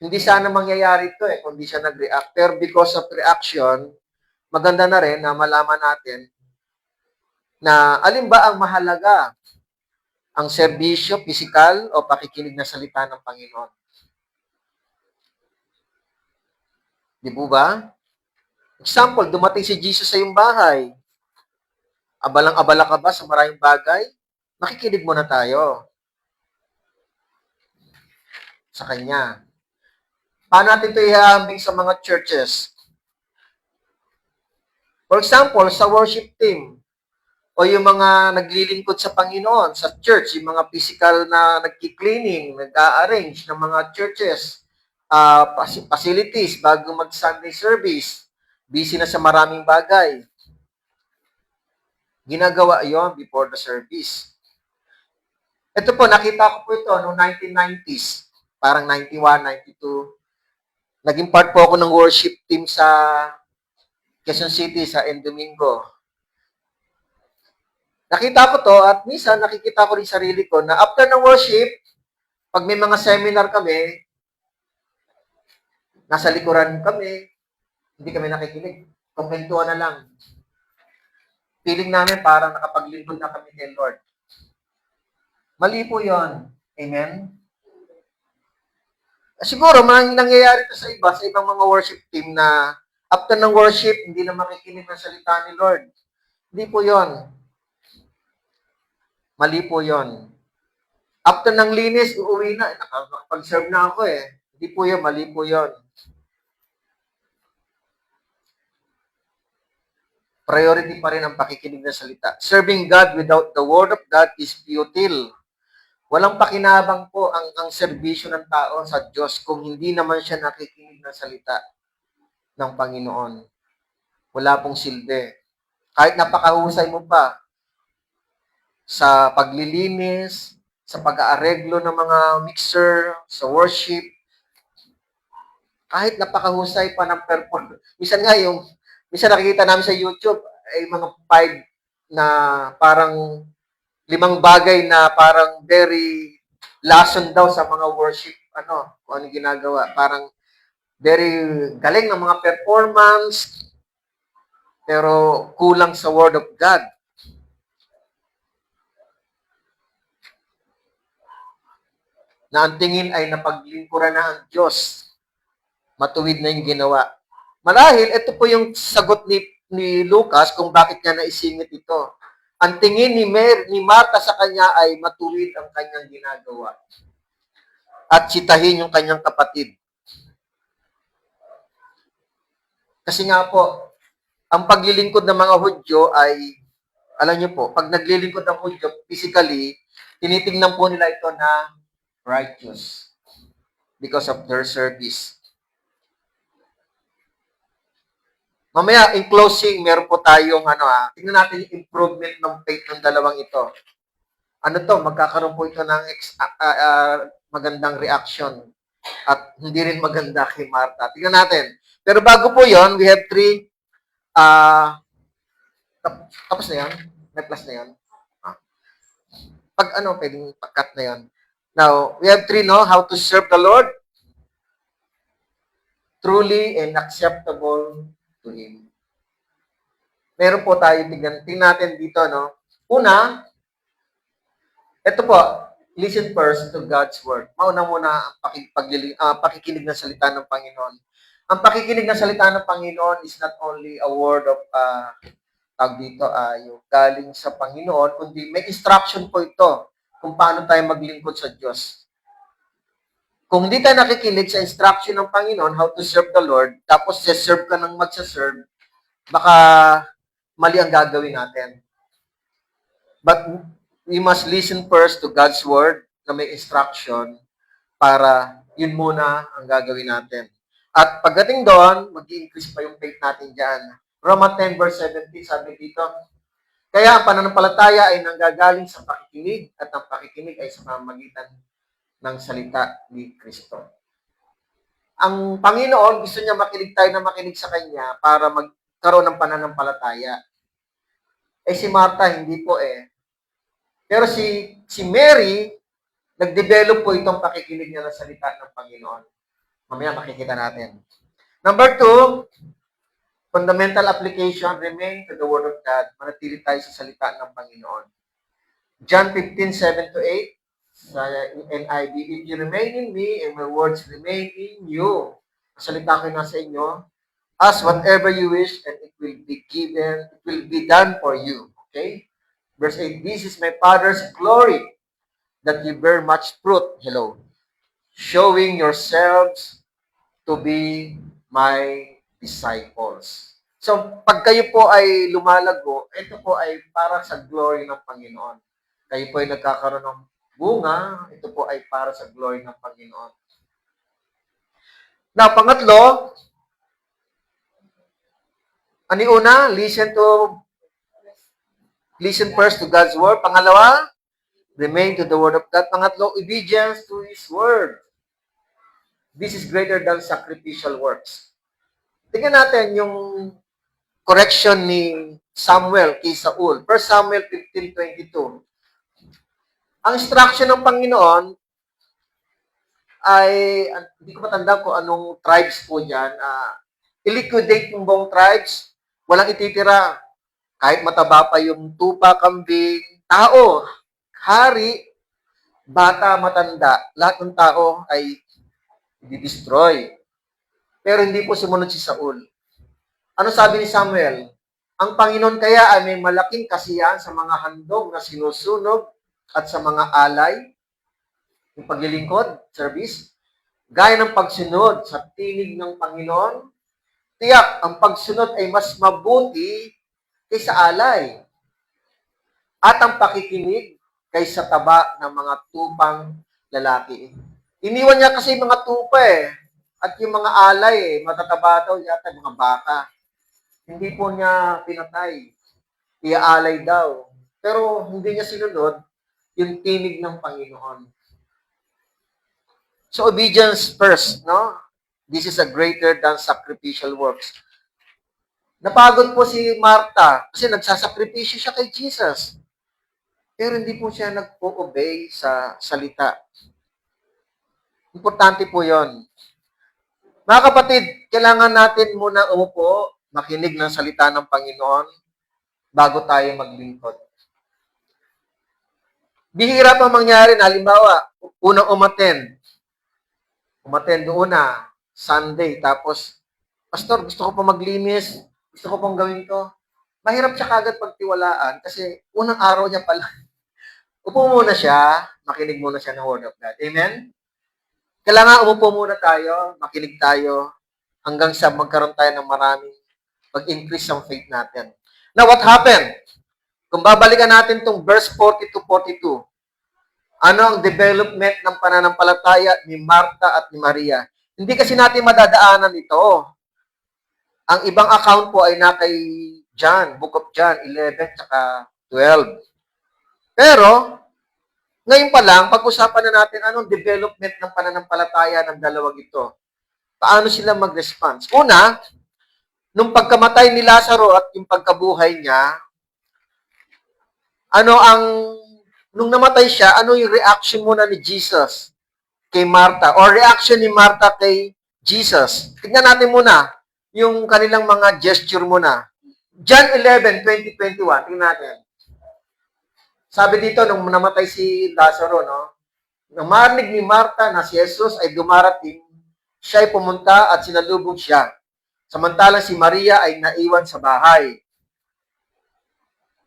Hindi sana mangyayari ito kung di siya nag-react. Pero because of reaction, maganda na rin na malaman natin na alin ba ang mahalaga? Ang serbisyo, pisikal, o pakikinig na salita ng Panginoon? Di po ba? Example, dumating si Jesus sa iyong bahay. Abalang-abala ka ba sa maraming bagay? Makikinig muna tayo sa Kanya. Paano natin ito ihahambing sa mga churches? For example, sa worship team, o yung mga naglilingkod sa Panginoon, sa church, yung mga physical na nagki-cleaning, nag-a-arrange ng mga churches, facilities, bago mag-Sunday service, busy na sa maraming bagay. Ginagawa yon before the service. Ito po, nakita ko po ito noong 1990s, parang 91, 92. Naging part po ako ng worship team sa Quezon City, sa Domingo. Nakita ko to at minsan nakikita ko rin sarili ko na after ng worship, pag may mga seminar kami, nasa likuran kami, hindi kami nakikinig. Kumpwentuhan na lang. Feeling namin parang nakapaglingkod na kami kay Lord. Mali po yun. Amen? Siguro, nangyayari ito sa ibang mga worship team na after ng worship, hindi na makikinig ng salita ni Lord. Hindi po yun. Mali po yon. After ng linis, uuwi na. Nakapag-serve na ako eh. Hindi po yun, mali po yon. Priority pa rin ang pakikinig ng salita. Serving God without the Word of God is futile. Walang pakinabang po ang serbisyo ng tao sa Diyos kung hindi naman siya nakikinig ng salita ng Panginoon. Wala pong silbi. Kahit napakahusay mo pa, sa paglilinis, sa pag-aareglo ng mga mixer, sa worship, kahit napakahusay pa ng performance. Minsan nakikita namin sa YouTube, ay mga 5 na parang 5 bagay na parang very lesson daw sa mga worship, kung ano ginagawa. Parang very galing ng mga performance, pero kulang sa Word of God. Na ang tingin ay napaglingkuran na ang Diyos. Matuwid na yung ginawa. Marahil, ito po yung sagot ni Lucas kung bakit niya naisingit ito. Ang tingin ni Martha sa kanya ay matuwid ang kanyang ginagawa. At sitahin yung kanyang kapatid. Kasi nga po, ang paglilingkod ng mga Hudyo ay, alam niyo po, pag naglilingkod ng Hudyo, physically, tinitingnan po nila ito na righteous because of their service. Mamaya, in closing, meron po tayong tingnan natin yung improvement ng faith ng dalawang ito. Magkakaroon po ito ng magandang reaction at hindi rin maganda kay Martha. Tingnan natin. Pero bago po yon, we have 3 Tapos na yan? May plus na yan? Ah. Pag ano, pwedeng pag-cut na yan. Now, we have 3, no? How to serve the Lord truly and acceptable to Him. Meron po tayo, tingnan natin dito, no? Una, ito po, listen first to God's Word. Mauna muna ang pakikinig ng salita ng Panginoon. Ang pakikinig ng salita ng Panginoon is not only a word of, tawag dito, yung galing sa Panginoon, kundi may instruction po ito kung paano tayo maglingkod sa Diyos. Kung hindi tayo nakikinig sa instruction ng Panginoon, how to serve the Lord, tapos serve ka ng magsaserve, baka mali ang gagawin natin. But we must listen first to God's Word na may instruction para yun muna ang gagawin natin. At pagdating doon, mag-i-increase pa yung faith natin dyan. Romans 10 verse 17, sabi dito, kaya ang pananampalataya ay nanggagaling sa pakikinig at ang pakikinig ay sa pamamagitan ng salita ni Kristo. Ang Panginoon, gusto niya makinig tayo na makinig sa Kanya para magkaroon ng pananampalataya. Si Martha, hindi po Pero si Mary, nag-develop po itong pakikinig niya ng salita ng Panginoon. Mamaya makikita natin. Number 2, fundamental application, remain to the Word of God. Manatili tayo sa salita ng Panginoon. John 15:7-8, sa NIV, if you remain in me and my words remain in you, ang salita ko nasa inyo, ask whatever you wish and it will be given, it will be done for you. Okay? Verse 8, this is my Father's glory, that you bear much fruit, showing yourselves to be my disciples. So, pag kayo po ay lumalago, ito po ay para sa glory ng Panginoon. Kayo po ay nagkakaroon ng bunga, ito po ay para sa glory ng Panginoon. Now, pangatlo, ano yung una? Listen first to God's Word. Pangalawa, remain to the Word of God. Pangatlo, obedience to His Word. This is greater than sacrificial works. Tingnan natin yung correction ni Samuel kay Saul. 1 Samuel 15:22. Ang instruction ng Panginoon ay, hindi ko matanda kung anong tribes po yan, i-liquidate yung buong tribes, walang ititira. Kahit mataba pa yung tupa, kambing, tao, hari, bata, matanda, lahat ng tao ay i-destroy. Pero hindi po sumunod si Saul. Ano sabi ni Samuel? Ang Panginoon kaya ay may malaking kasiyahan sa mga handog na sinusunog at sa mga alay, yung paglilingkod, service, gaya ng pagsunod sa tinig ng Panginoon. Tiyak, ang pagsunod ay mas mabuti kaysa alay. At ang pakikinig kaysa taba ng mga tupang lalaki. Iniwan niya kasi mga tupa at yung mga alay matataba daw yata mga baka. Hindi po niya pinatay. Iaalay daw. Pero hindi niya sinunod yung tinig ng Panginoon. So, obedience first, no? This is a greater than sacrificial works. Napagod po si Martha kasi nagsasakripisyo siya kay Jesus. Pero hindi po siya nag-obey sa salita. Importante po yon. Mga kapatid, kailangan natin muna umupo, makinig ng salita ng Panginoon bago tayo maglingkod. Bihira pa mangyari na, halimbawa, unang umattend doon na, Sunday, tapos, Pastor, gusto ko pa maglinis, gusto ko pang gawin to. Mahirap siya kagad pagtiwalaan kasi unang araw niya pala. Upo muna siya, makinig muna siya ng Word of God. Amen? Kailangan umupo muna tayo, makinig tayo, hanggang sa magkaroon tayo ng maraming pag-increase ng faith natin. Now, what happened? Kung babalikan natin itong verse 40-42, ano ang development ng pananampalataya ni Martha at ni Maria? Hindi kasi natin madadaanan ito. Ang ibang account po ay na kay John, Book of John 11 tsaka 12. Pero, ngayon pa lang, pag-usapan na natin anong development ng pananampalataya ng dalawang ito. Paano sila mag-response? Una, nung pagkamatay ni Lazaro at yung pagkabuhay niya, nung namatay siya, ano yung reaction muna ni Jesus kay Martha? Or reaction ni Martha kay Jesus? Tignan natin muna yung kanilang mga gesture muna. John 11:20-21, tingnan natin. Sabi dito, nung namatay si Lazaro, no? Nang marinig ni Martha na si Jesus ay dumarating, siya ay pumunta at sinalubong siya. Samantalang si Maria ay naiwan sa bahay.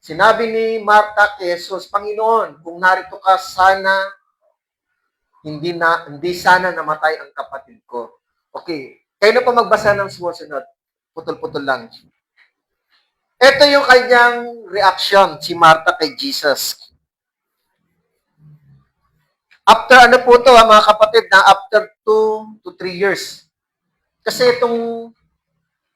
Sinabi ni Martha kay Jesus, Panginoon, kung narito ka sana, hindi sana namatay ang kapatid ko. Okay. Kayo na pa magbasa ng sumusunod. Putol-putol lang. Ito yung kanyang reaction, si Martha kay Jesus. After ano po to, mga kapatid, na after 2 to 3 years. Kasi itong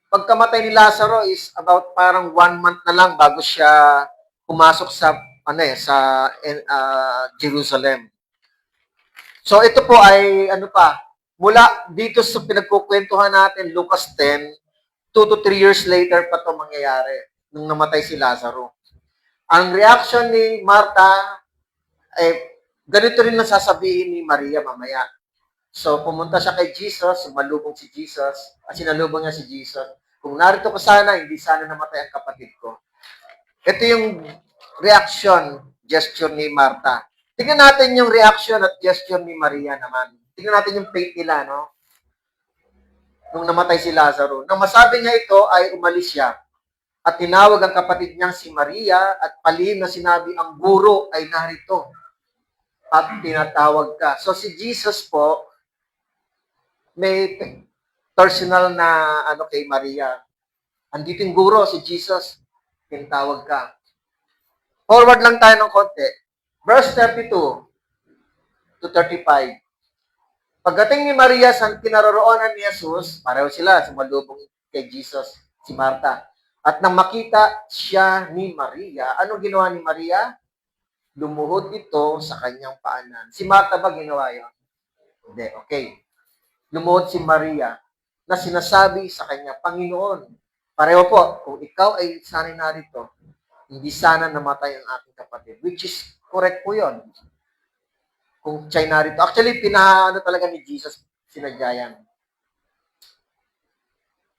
pagkamatay ni Lazaro is about parang 1 month na lang bago siya pumasok sa Jerusalem. So ito po ay mula dito sa pinagkukwentuhan natin, Lucas 10, 2 to 3 years later pa ito mangyayari nung namatay si Lazaro. Ang reaction ni Martha ganito rin ang sasabihin ni Maria mamaya. So, pumunta siya kay Jesus, sumalubong si Jesus, at sinalubong niya si Jesus. Kung narito ko sana, hindi sana namatay ang kapatid ko. Ito yung reaction, gesture ni Martha. Tingnan natin yung reaction at gesture ni Maria naman. Tingnan natin yung faith nila, no? Nung namatay si Lazaro. Nang masabi niya ito, ay umalis siya. At tinawag ang kapatid niyang si Maria at palihim na sinabi, ang guro ay narito at tinatawag ka. So si Jesus po, may personal na kay Maria. Andito yung guro, si Jesus, tinatawag ka. Forward lang tayo ng konti. Verse 32 to 35. Pagdating ni Maria sa kinaroroonan ni Jesus, pareho sila, sumalubong kay Jesus, si Martha. At nang makita siya ni Maria, ano ginawa ni Maria? Lumuhod ito sa kanyang paanan. Si Martha ba ginawa yun? Hindi, okay. Lumuhod si Maria na sinasabi sa kanya, Panginoon, pareho po, kung ikaw ay sanay narito, hindi sana namatay ang aking kapatid. Which is correct po yun. Kung siya'y narito. Actually, talaga ni Jesus, sinadya yan.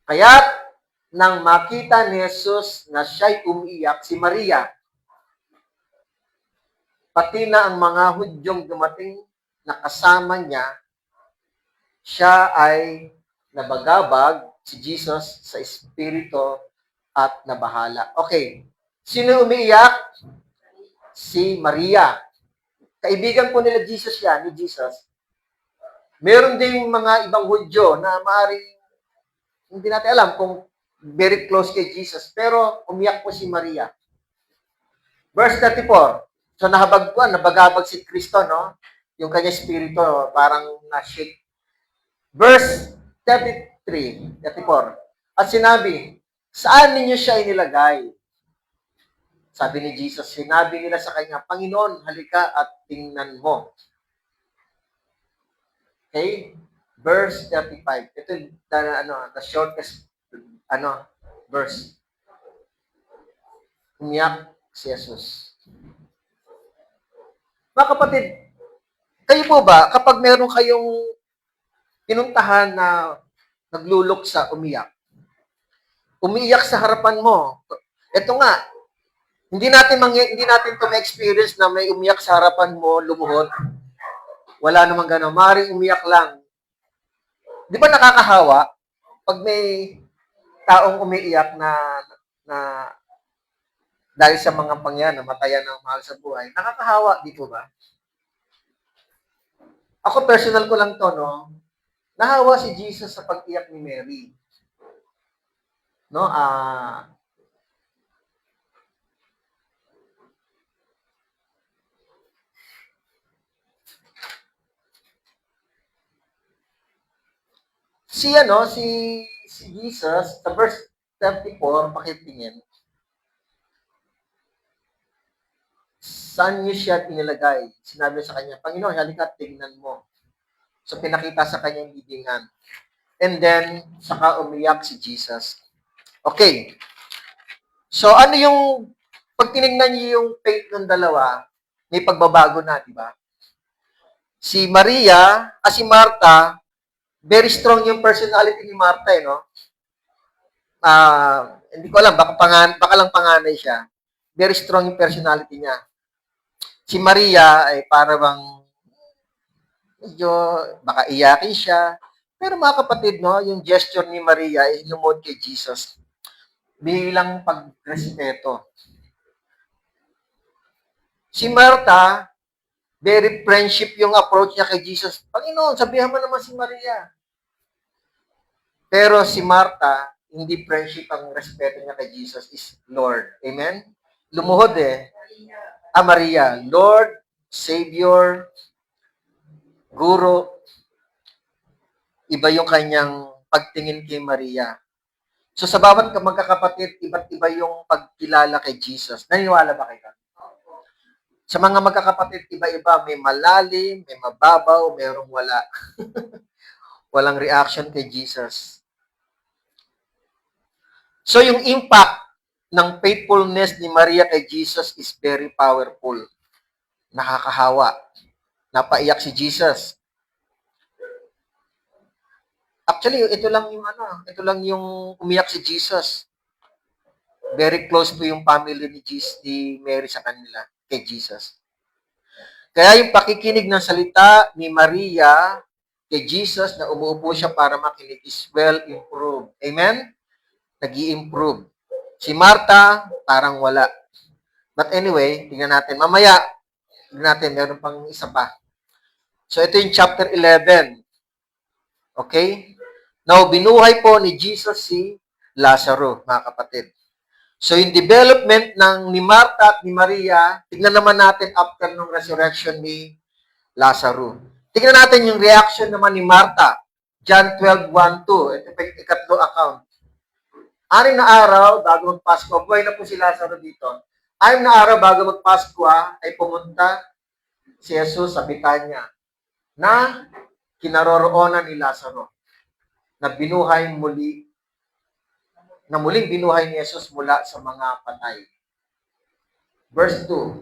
Kaya, nang makita ni Jesus na siya'y umiiyak, si Maria, pati na ang mga Hudyong dumating na kasama niya, siya ay nabagabag, si Jesus, sa Espiritu at nabahala. Okay. Sino umiiyak? Si Maria. Kaibigan po nila Jesus yan, ni Jesus. Meron ding mga ibang Hudyo na maaaring hindi natin alam kung very close kay Jesus, pero umiyak po si Maria. Verse 34. So nabagabag si Kristo, no? Yung kanya espiritu, parang na-shake. Verse 34. At sinabi, saan ninyo siya inilagay? Sabi ni Jesus, sinabi nila sa kanya, Panginoon, halika at tingnan mo. Okay? Verse 35. Ito the shortest verse. Umiyak si Jesus. Mga kapatid, kayo po ba, kapag meron kayong pinuntahan na nagluluksa, umiiyak sa harapan mo, ito nga, hindi natin to ma-experience na may umiyak sa harapan mo, lumuhod. Wala namang gano'n. Maaaring umiyak lang. Di ba nakakahawa? Pag may taong umiiyak na dahil sa mga pangyan, namatayan ng mahal sa buhay, nakakahawa, di po ba? Ako, personal ko lang to, no? Nahawa si Jesus sa pag-iyak ni Mary. No? Si Jesus, sa verse 34, pakitingin. Saan niyo siya inilagay? Sinabi sa kanya, Panginoon, halika, tingnan mo. So, pinakita sa kanya yung libingan. And then, saka umiyak si Jesus. Okay. So, ano yung Pag tinignan niyo yung faith ng dalawa, may pagbabago na, di ba? Si Maria, si Martha, very strong yung personality ni Martha, no? Hindi ko alam, baka lang panganay siya. Very strong yung personality niya. Si Maria ay para bang medyo baka iyakin siya. Pero mga kapatid, no, yung gesture ni Maria ay lumod kay Jesus bilang pagrespeto. Si Martha, very friendship yung approach niya kay Jesus. Panginoon, sabihan mo naman si Maria. Pero si Martha, hindi friendship ang respeto niya kay Jesus, is Lord. Amen? Lumuhod eh. Maria, Lord, Savior, Guro. Iba yung kanyang pagtingin kay Maria. So sa bawat magkakapatid, iba't iba yung pagkilala kay Jesus. Naniniwala ba kayo? Sa mga magkakapatid, iba-iba. May malalim, may mababaw, mayroong wala. Walang reaction kay Jesus. So yung impact ng faithfulness ni Maria kay Jesus is very powerful. Nakakahawa. Napaiyak si Jesus. Actually, ito lang yung umiyak si Jesus. Very close po yung family ni Mary sa kanila, kay Jesus. Kaya yung pakikinig ng salita ni Maria kay Jesus na umuupo siya para makinig is well improved. Amen? Nag-i-improve. Si Martha, parang wala. But anyway, tingnan natin. Mamaya, tingnan natin, meron pang isa pa. So ito yung chapter 11. Okay? Now, binuhay po ni Jesus si Lazaro, mga kapatid. So, yung development ni Martha at ni Maria, tignan naman natin after ng resurrection ni Lazaro. Tignan natin yung reaction naman ni Martha. John 12:1-2. Ito pa yung ikatlo account. 6 na araw bago magpasko, buhay na po si Lazaro dito. 6 na araw bago magpasko ay pumunta si Jesus sa Betania na kinaroroonan ni Lazaro na muling binuhay ni Jesus mula sa mga patay. Verse 2,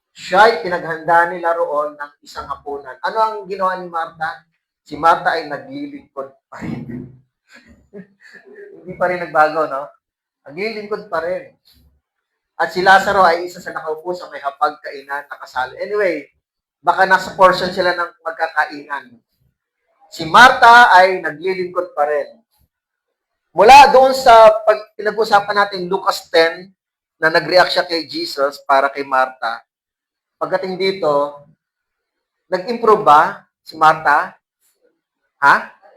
siya ay pinaghanda nila roon ng isang hapunan. Ano ang ginawa ni Martha? Si Martha ay naglilingkod pa rin. Hindi pa rin nagbago, no? Naglilingkod pa rin. At si Lazaro ay isa sa nakaupo sa may hapag-kainan nakasalo. Anyway, baka nasa portion sila ng magkakainan. Si Martha ay naglilingkod pa rin. Mula doon sa pinag-usapan natin Lucas 10 na nag-react siya kay Jesus para kay Martha. Pagdating dito, nag-improve ba si Martha?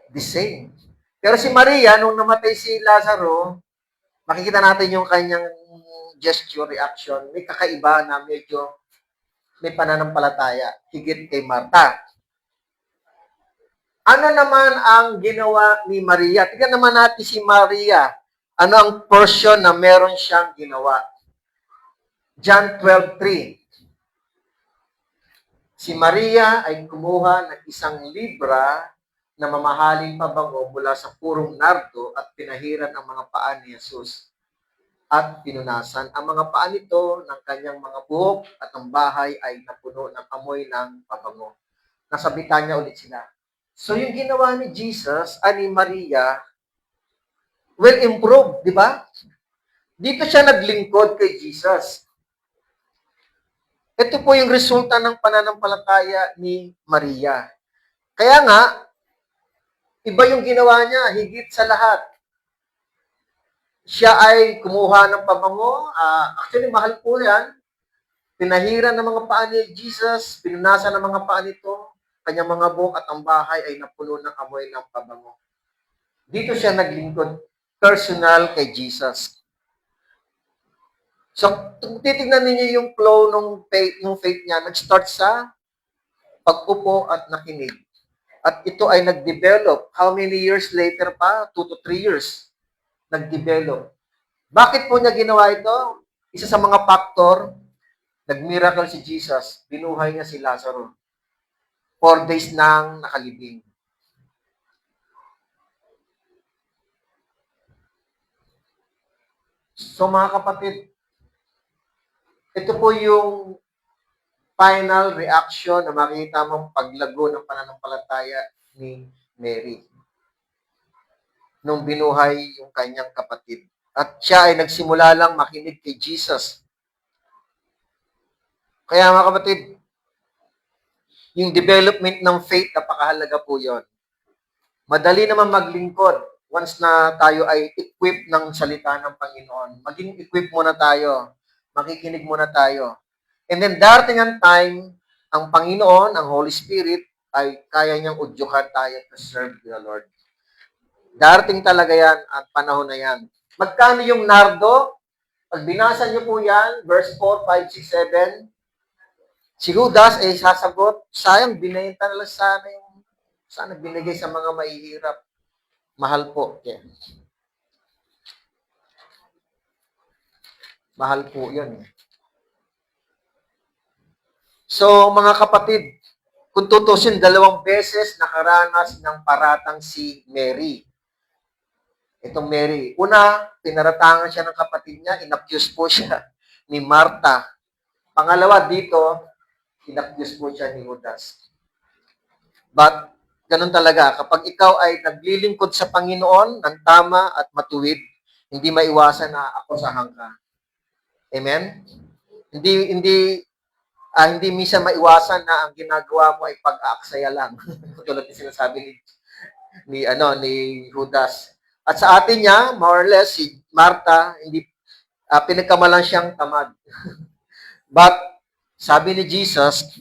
The same. Pero si Maria, nung namatay si Lazaro, makikita natin yung kanyang gesture, reaction. May kakaiba na medyo may pananampalataya. Higit kay Martha. Ano naman ang ginawa ni Maria? Tignan naman natin si Maria. Ano ang portion na meron siyang ginawa? John 12:3. Si Maria ay kumuha ng isang libra na mamahaling pabango mula sa purong nardo at pinahiran ang mga paa ni Jesus. At pinunasan ang mga paa nito ng kanyang mga buhok at ang bahay ay napuno ng amoy ng pabango. Nasabitan niya ulit sila. So, yung ginawa ni Jesus, ni Maria, well improved, di ba? Dito siya naglingkod kay Jesus. Ito po yung resulta ng pananampalataya ni Maria. Kaya nga, iba yung ginawa niya, higit sa lahat. Siya ay kumuha ng pabango. Actually, mahal po yan. Pinahiran ng mga paa ni Jesus, pinunasan ng mga paa nito, kanyang mga buhok at ang bahay ay napuno ng amoy ng pabango. Dito siya naglingkod personal kay Jesus. So, kung titignan ninyo yung flow ng faith niya, nag-start sa pag-upo at nakinig. At ito ay nag-develop. How many years later pa? 2 to 3 years. Nag-develop. Bakit po niya ginawa ito? Isa sa mga factor, nag-miracle si Jesus. Binuhay niya si Lazaro. 4 days nang nakalibing. So mga kapatid, Ito po yung final reaction na makita mong paglago ng pananampalataya ni Mary nung binuhay yung kanyang kapatid. At siya ay nagsimula lang makinig kay Jesus. Kaya mga kapatid, yung development ng faith, napakahalaga po yon. Madali naman maglingkod once na tayo ay equipped ng salita ng Panginoon. Maging equipped muna tayo. Makikinig muna tayo. And then darating ang time, ang Panginoon, ang Holy Spirit, ay kaya niyang udyukan tayo to serve the Lord. Darating talaga yan at panahon na yan. Magkano yung nardo? Pag binasa niyo po yan, verse 4, 5, 6, 7, si Judas ay sasagot, sayang, binenta na lang sana binigay sa mga mahihirap. Mahal po. Okay. Mahal po yun. So, mga kapatid, kung tutusin, 2 beses nakaranas ng paratang si Mary. Itong Mary. Una, pinaratangan siya ng kapatid niya, inaccuse po siya ni Martha. Pangalawa, dito, inaccuse po siya ni Judas. But, ganun talaga. Kapag ikaw ay naglilingkod sa Panginoon ng tama at matuwid, hindi maiwasan na akusahan ka. Amen? Hindi minsan maiwasan na ang ginagawa mo ay pag-aaksaya lang. Tulad ng sinasabi ni Judas. At sa atin niya, more or less, si Martha, pinagkamalan siyang tamad. But, sabi ni Jesus,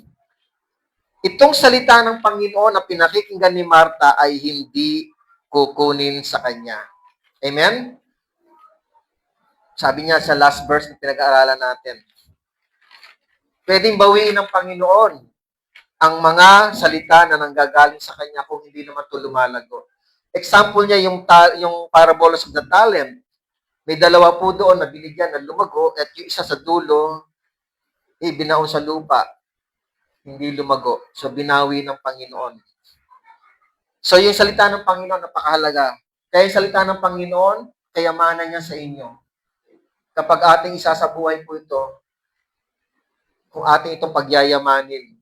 itong salita ng Panginoon na pinakikinggan ni Martha ay hindi kukunin sa kanya. Amen? Sabi niya sa last verse na pinag-aaralan natin, pwedeng bawiin ng Panginoon ang mga salita na nanggagaling sa kanya kung hindi naman ito lumalago. Example niya yung parables of the talent. May 2 po doon na binigyan na lumago at yung isa sa dulo, binaon sa lupa. Hindi lumago. So, binawi ng Panginoon. So, yung salita ng Panginoon, napakahalaga. Kaya yung salita ng Panginoon, kayamanan niya sa inyo. Kapag ating isa sa buhay po ito, kung ating itong pagyayamanin,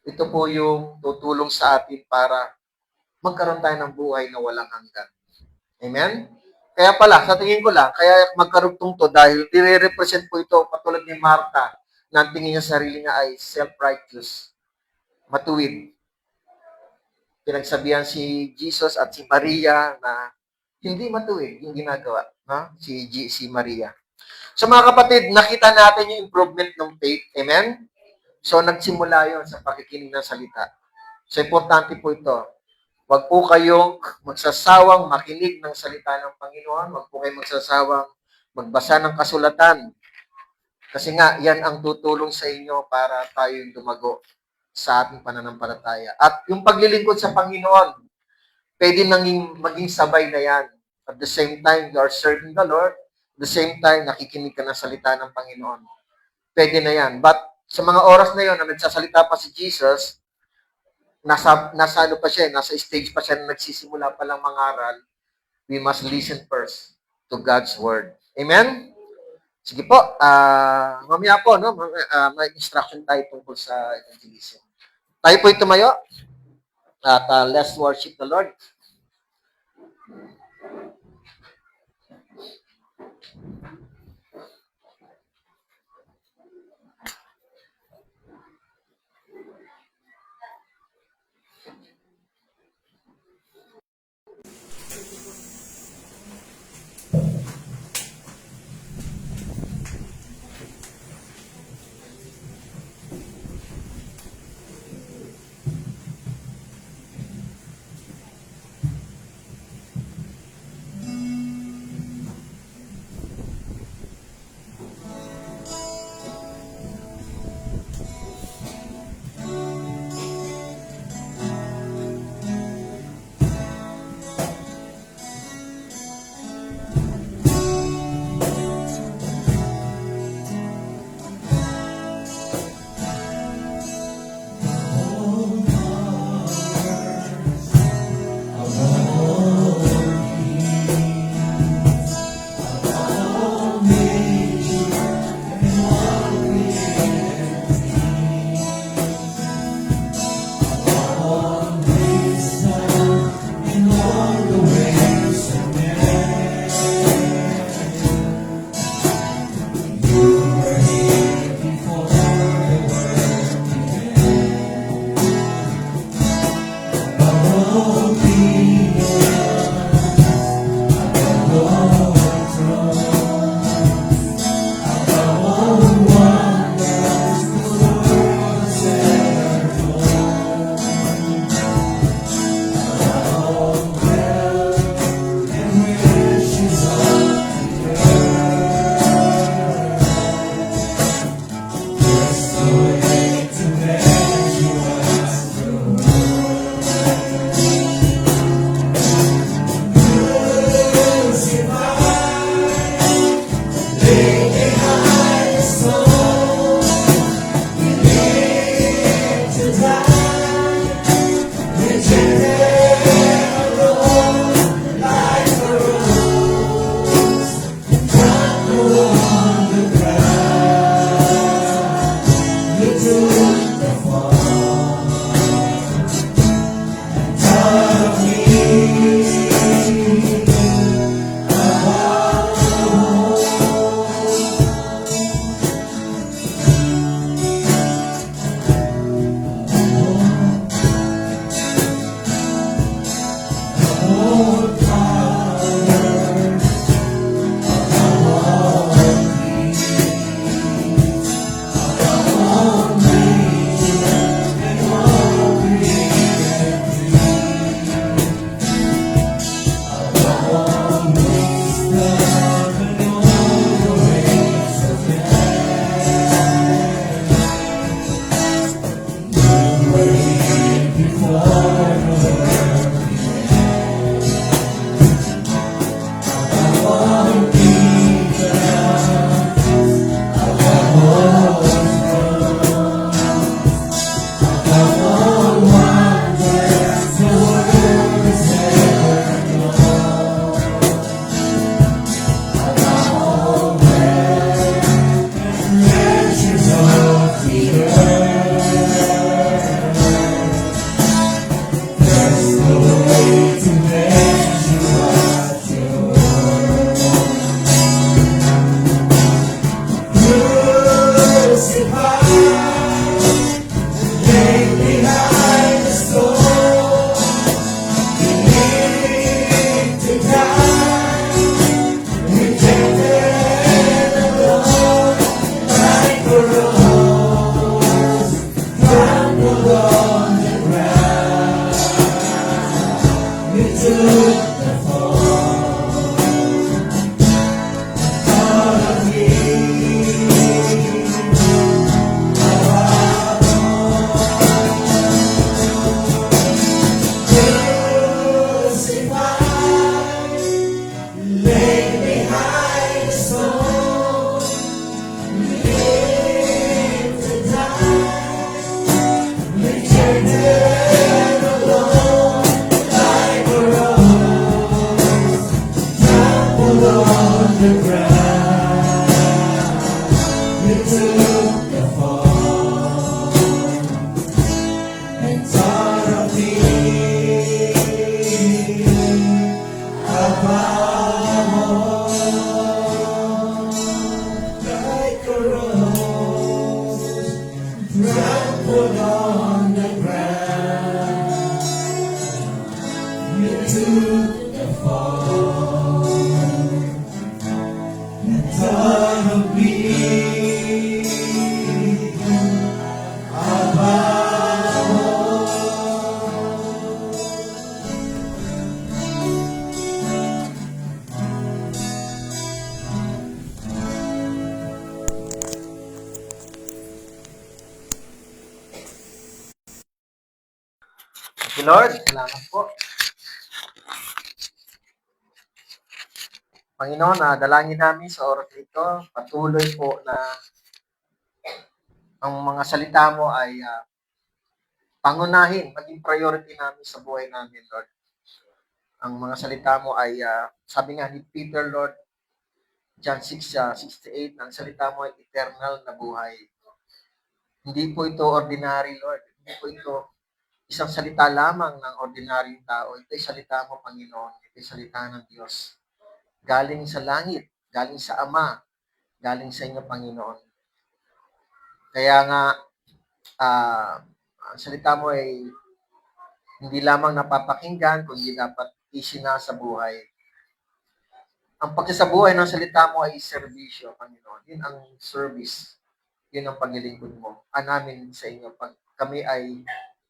ito po yung tutulong sa atin para magkaroon tayo ng buhay na walang hanggan. Amen? Kaya pala, sa tingin ko lang, kaya magkarugtong to dahil dire-represent po ito katulad ni Martha na ang tingin niya sa sarili niya ay self-righteous, matuwid. Pinagsabihan si Jesus at si Maria na hindi matuwid yung ginagawa, si Maria. So mga kapatid, nakita natin yung improvement ng faith. Amen? So nagsimula yon sa pakikinig ng salita. So importante po ito. Huwag po kayong magsasawang makinig ng salita ng Panginoon. Huwag po kayong magsasawang magbasa ng kasulatan. Kasi nga, yan ang tutulong sa inyo para tayong lumago sa ating pananampalataya. At yung paglilingkod sa Panginoon, pwede maging sabay na yan. At the same time, you are serving the Lord. At the same time, nakikinig ka ng salita ng Panginoon. Pwede na yan. But sa mga oras na yon na nagsasalita pa si Jesus, nasa stage pa siya na nagsisimula pa lang mangaral, we must listen first to God's Word. Amen? Sige po, mamaya po, may instruction tayo tungkol sa evangelism. Tayo po tumayo at let's worship the Lord. Thank you, Lord. Salamat po. Panginoon, dalangin namin sa oras nito, patuloy po na ang mga salita mo ay pangunahin, maging priority namin sa buhay namin, Lord. Ang mga salita mo ay, sabi nga ni Peter, Lord, John 6:68, ang salita mo ay eternal na buhay. Hindi po ito ordinary, Lord. Hindi po ito isang salita lamang ng ordinaryong tao. Ito ay salita mo, Panginoon. Ito ay salita ng Diyos. Galing sa langit, galing sa Ama, galing sa inyo, Panginoon. Kaya nga, ang salita mo ay hindi lamang napapakinggan, kundi dapat isinasa buhay. Ang pagsasabuhay ng salita mo ay serbisyo, Panginoon. Yun ang service. Yun ang paglilingkod mo. Namin sa inyo. Pag kami ay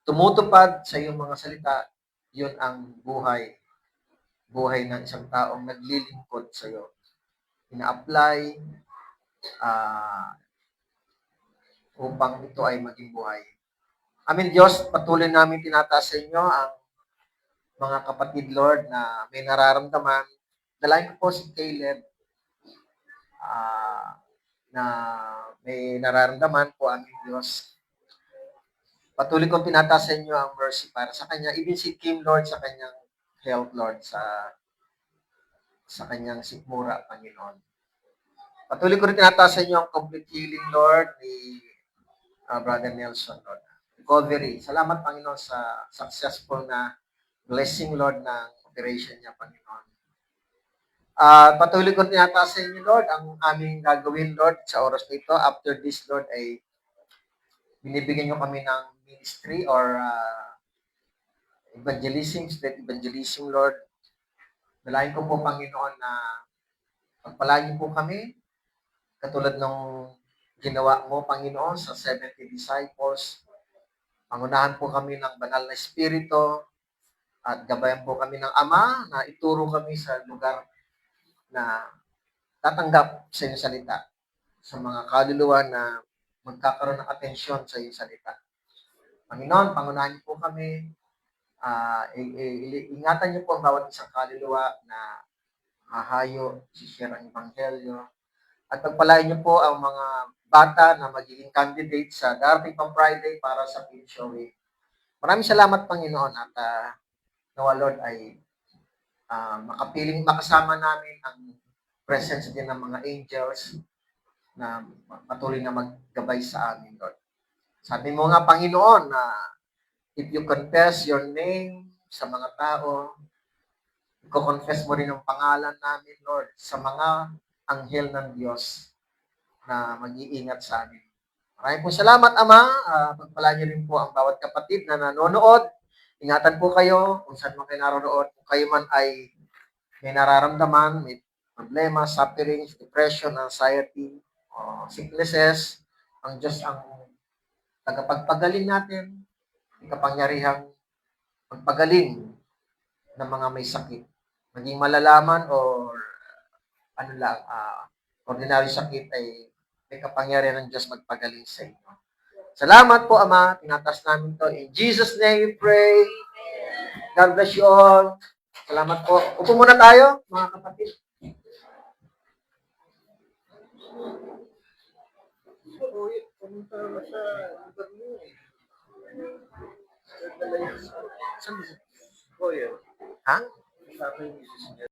tumutupad sa iyong mga salita, yun ang buhay. Buhay ng isang taong naglilingkod sa iyo. Ina-apply upang ito ay maging buhay. Amin, Diyos, patuloy namin tinataas sa inyo ang mga kapatid, Lord, na may nararamdaman. Dalangin ko po si Caleb na may nararamdaman po, aming Diyos. Patuloy kong tinataas sa inyo ang mercy para sa kanya. Even si Kim, Lord, sa kanyang health, Lord, sa kanyang sikmura, Panginoon. Patuloy ko rin tinataas sa inyo ang complete healing, Lord, ni Brother Nelson, Lord. Recovery. Salamat, Panginoon, sa successful na blessing, Lord, ng operation niya, Panginoon. Patuloy ko tinataas sa inyo, Lord, ang aming gagawin, Lord, sa oras nito. After this, Lord, ay binibigyan nyo kami ng ministry or Street evangelism, Lord. Dalayan ko po, Panginoon, na pagpalain niyo po kami, katulad ng ginawa mo, Panginoon, sa 70 disciples. Pangunahan po kami ng banal na Espiritu at gabayan po kami ng Ama na ituro kami sa lugar na tatanggap sa iyong salita, sa mga kaluluwa na magkakaroon ng atensyon sa iyong salita. Panginoon, pangunahan niyo po kami, ingatan niyo po ang bawat isang kaluluwa na hahayo, share ang Ebanghelyo, at pagpalain niyo po ang mga bata na magiging candidate sa darating pang Friday para sa Kids Show Week. Maraming salamat, Panginoon, at nawa, Lord, ay makapiling makasama namin ang presence din ng mga angels na patuloy na maggabay sa amin, Lord. Sabi mo nga, Panginoon, na if you confess your name sa mga tao, i-confess mo rin ang pangalan namin, Lord, sa mga anghel ng Diyos na mag-iingat sa amin. Maraming po salamat, Ama. Pagpala niyo rin po ang bawat kapatid na nanonood. Ingatan po kayo kung saan man kayo naroon. Kung kayo man ay may nararamdaman, may problema, sufferings, depression, anxiety, sicknesses, ang Diyos ang tagapagpagaling natin, may kapangyarihang magpagaling ng mga may sakit. Maging malalaman or ordinary sakit ay may kapangyarihan ng Diyos magpagaling sa inyo. Salamat po, Ama. Tinatas namin to. In Jesus' name we pray. God bless you all. Salamat po. Upo muna tayo, mga kapatid. Pumunta na sa lugar mo eh. Ha? Sabi ni Jesus niya.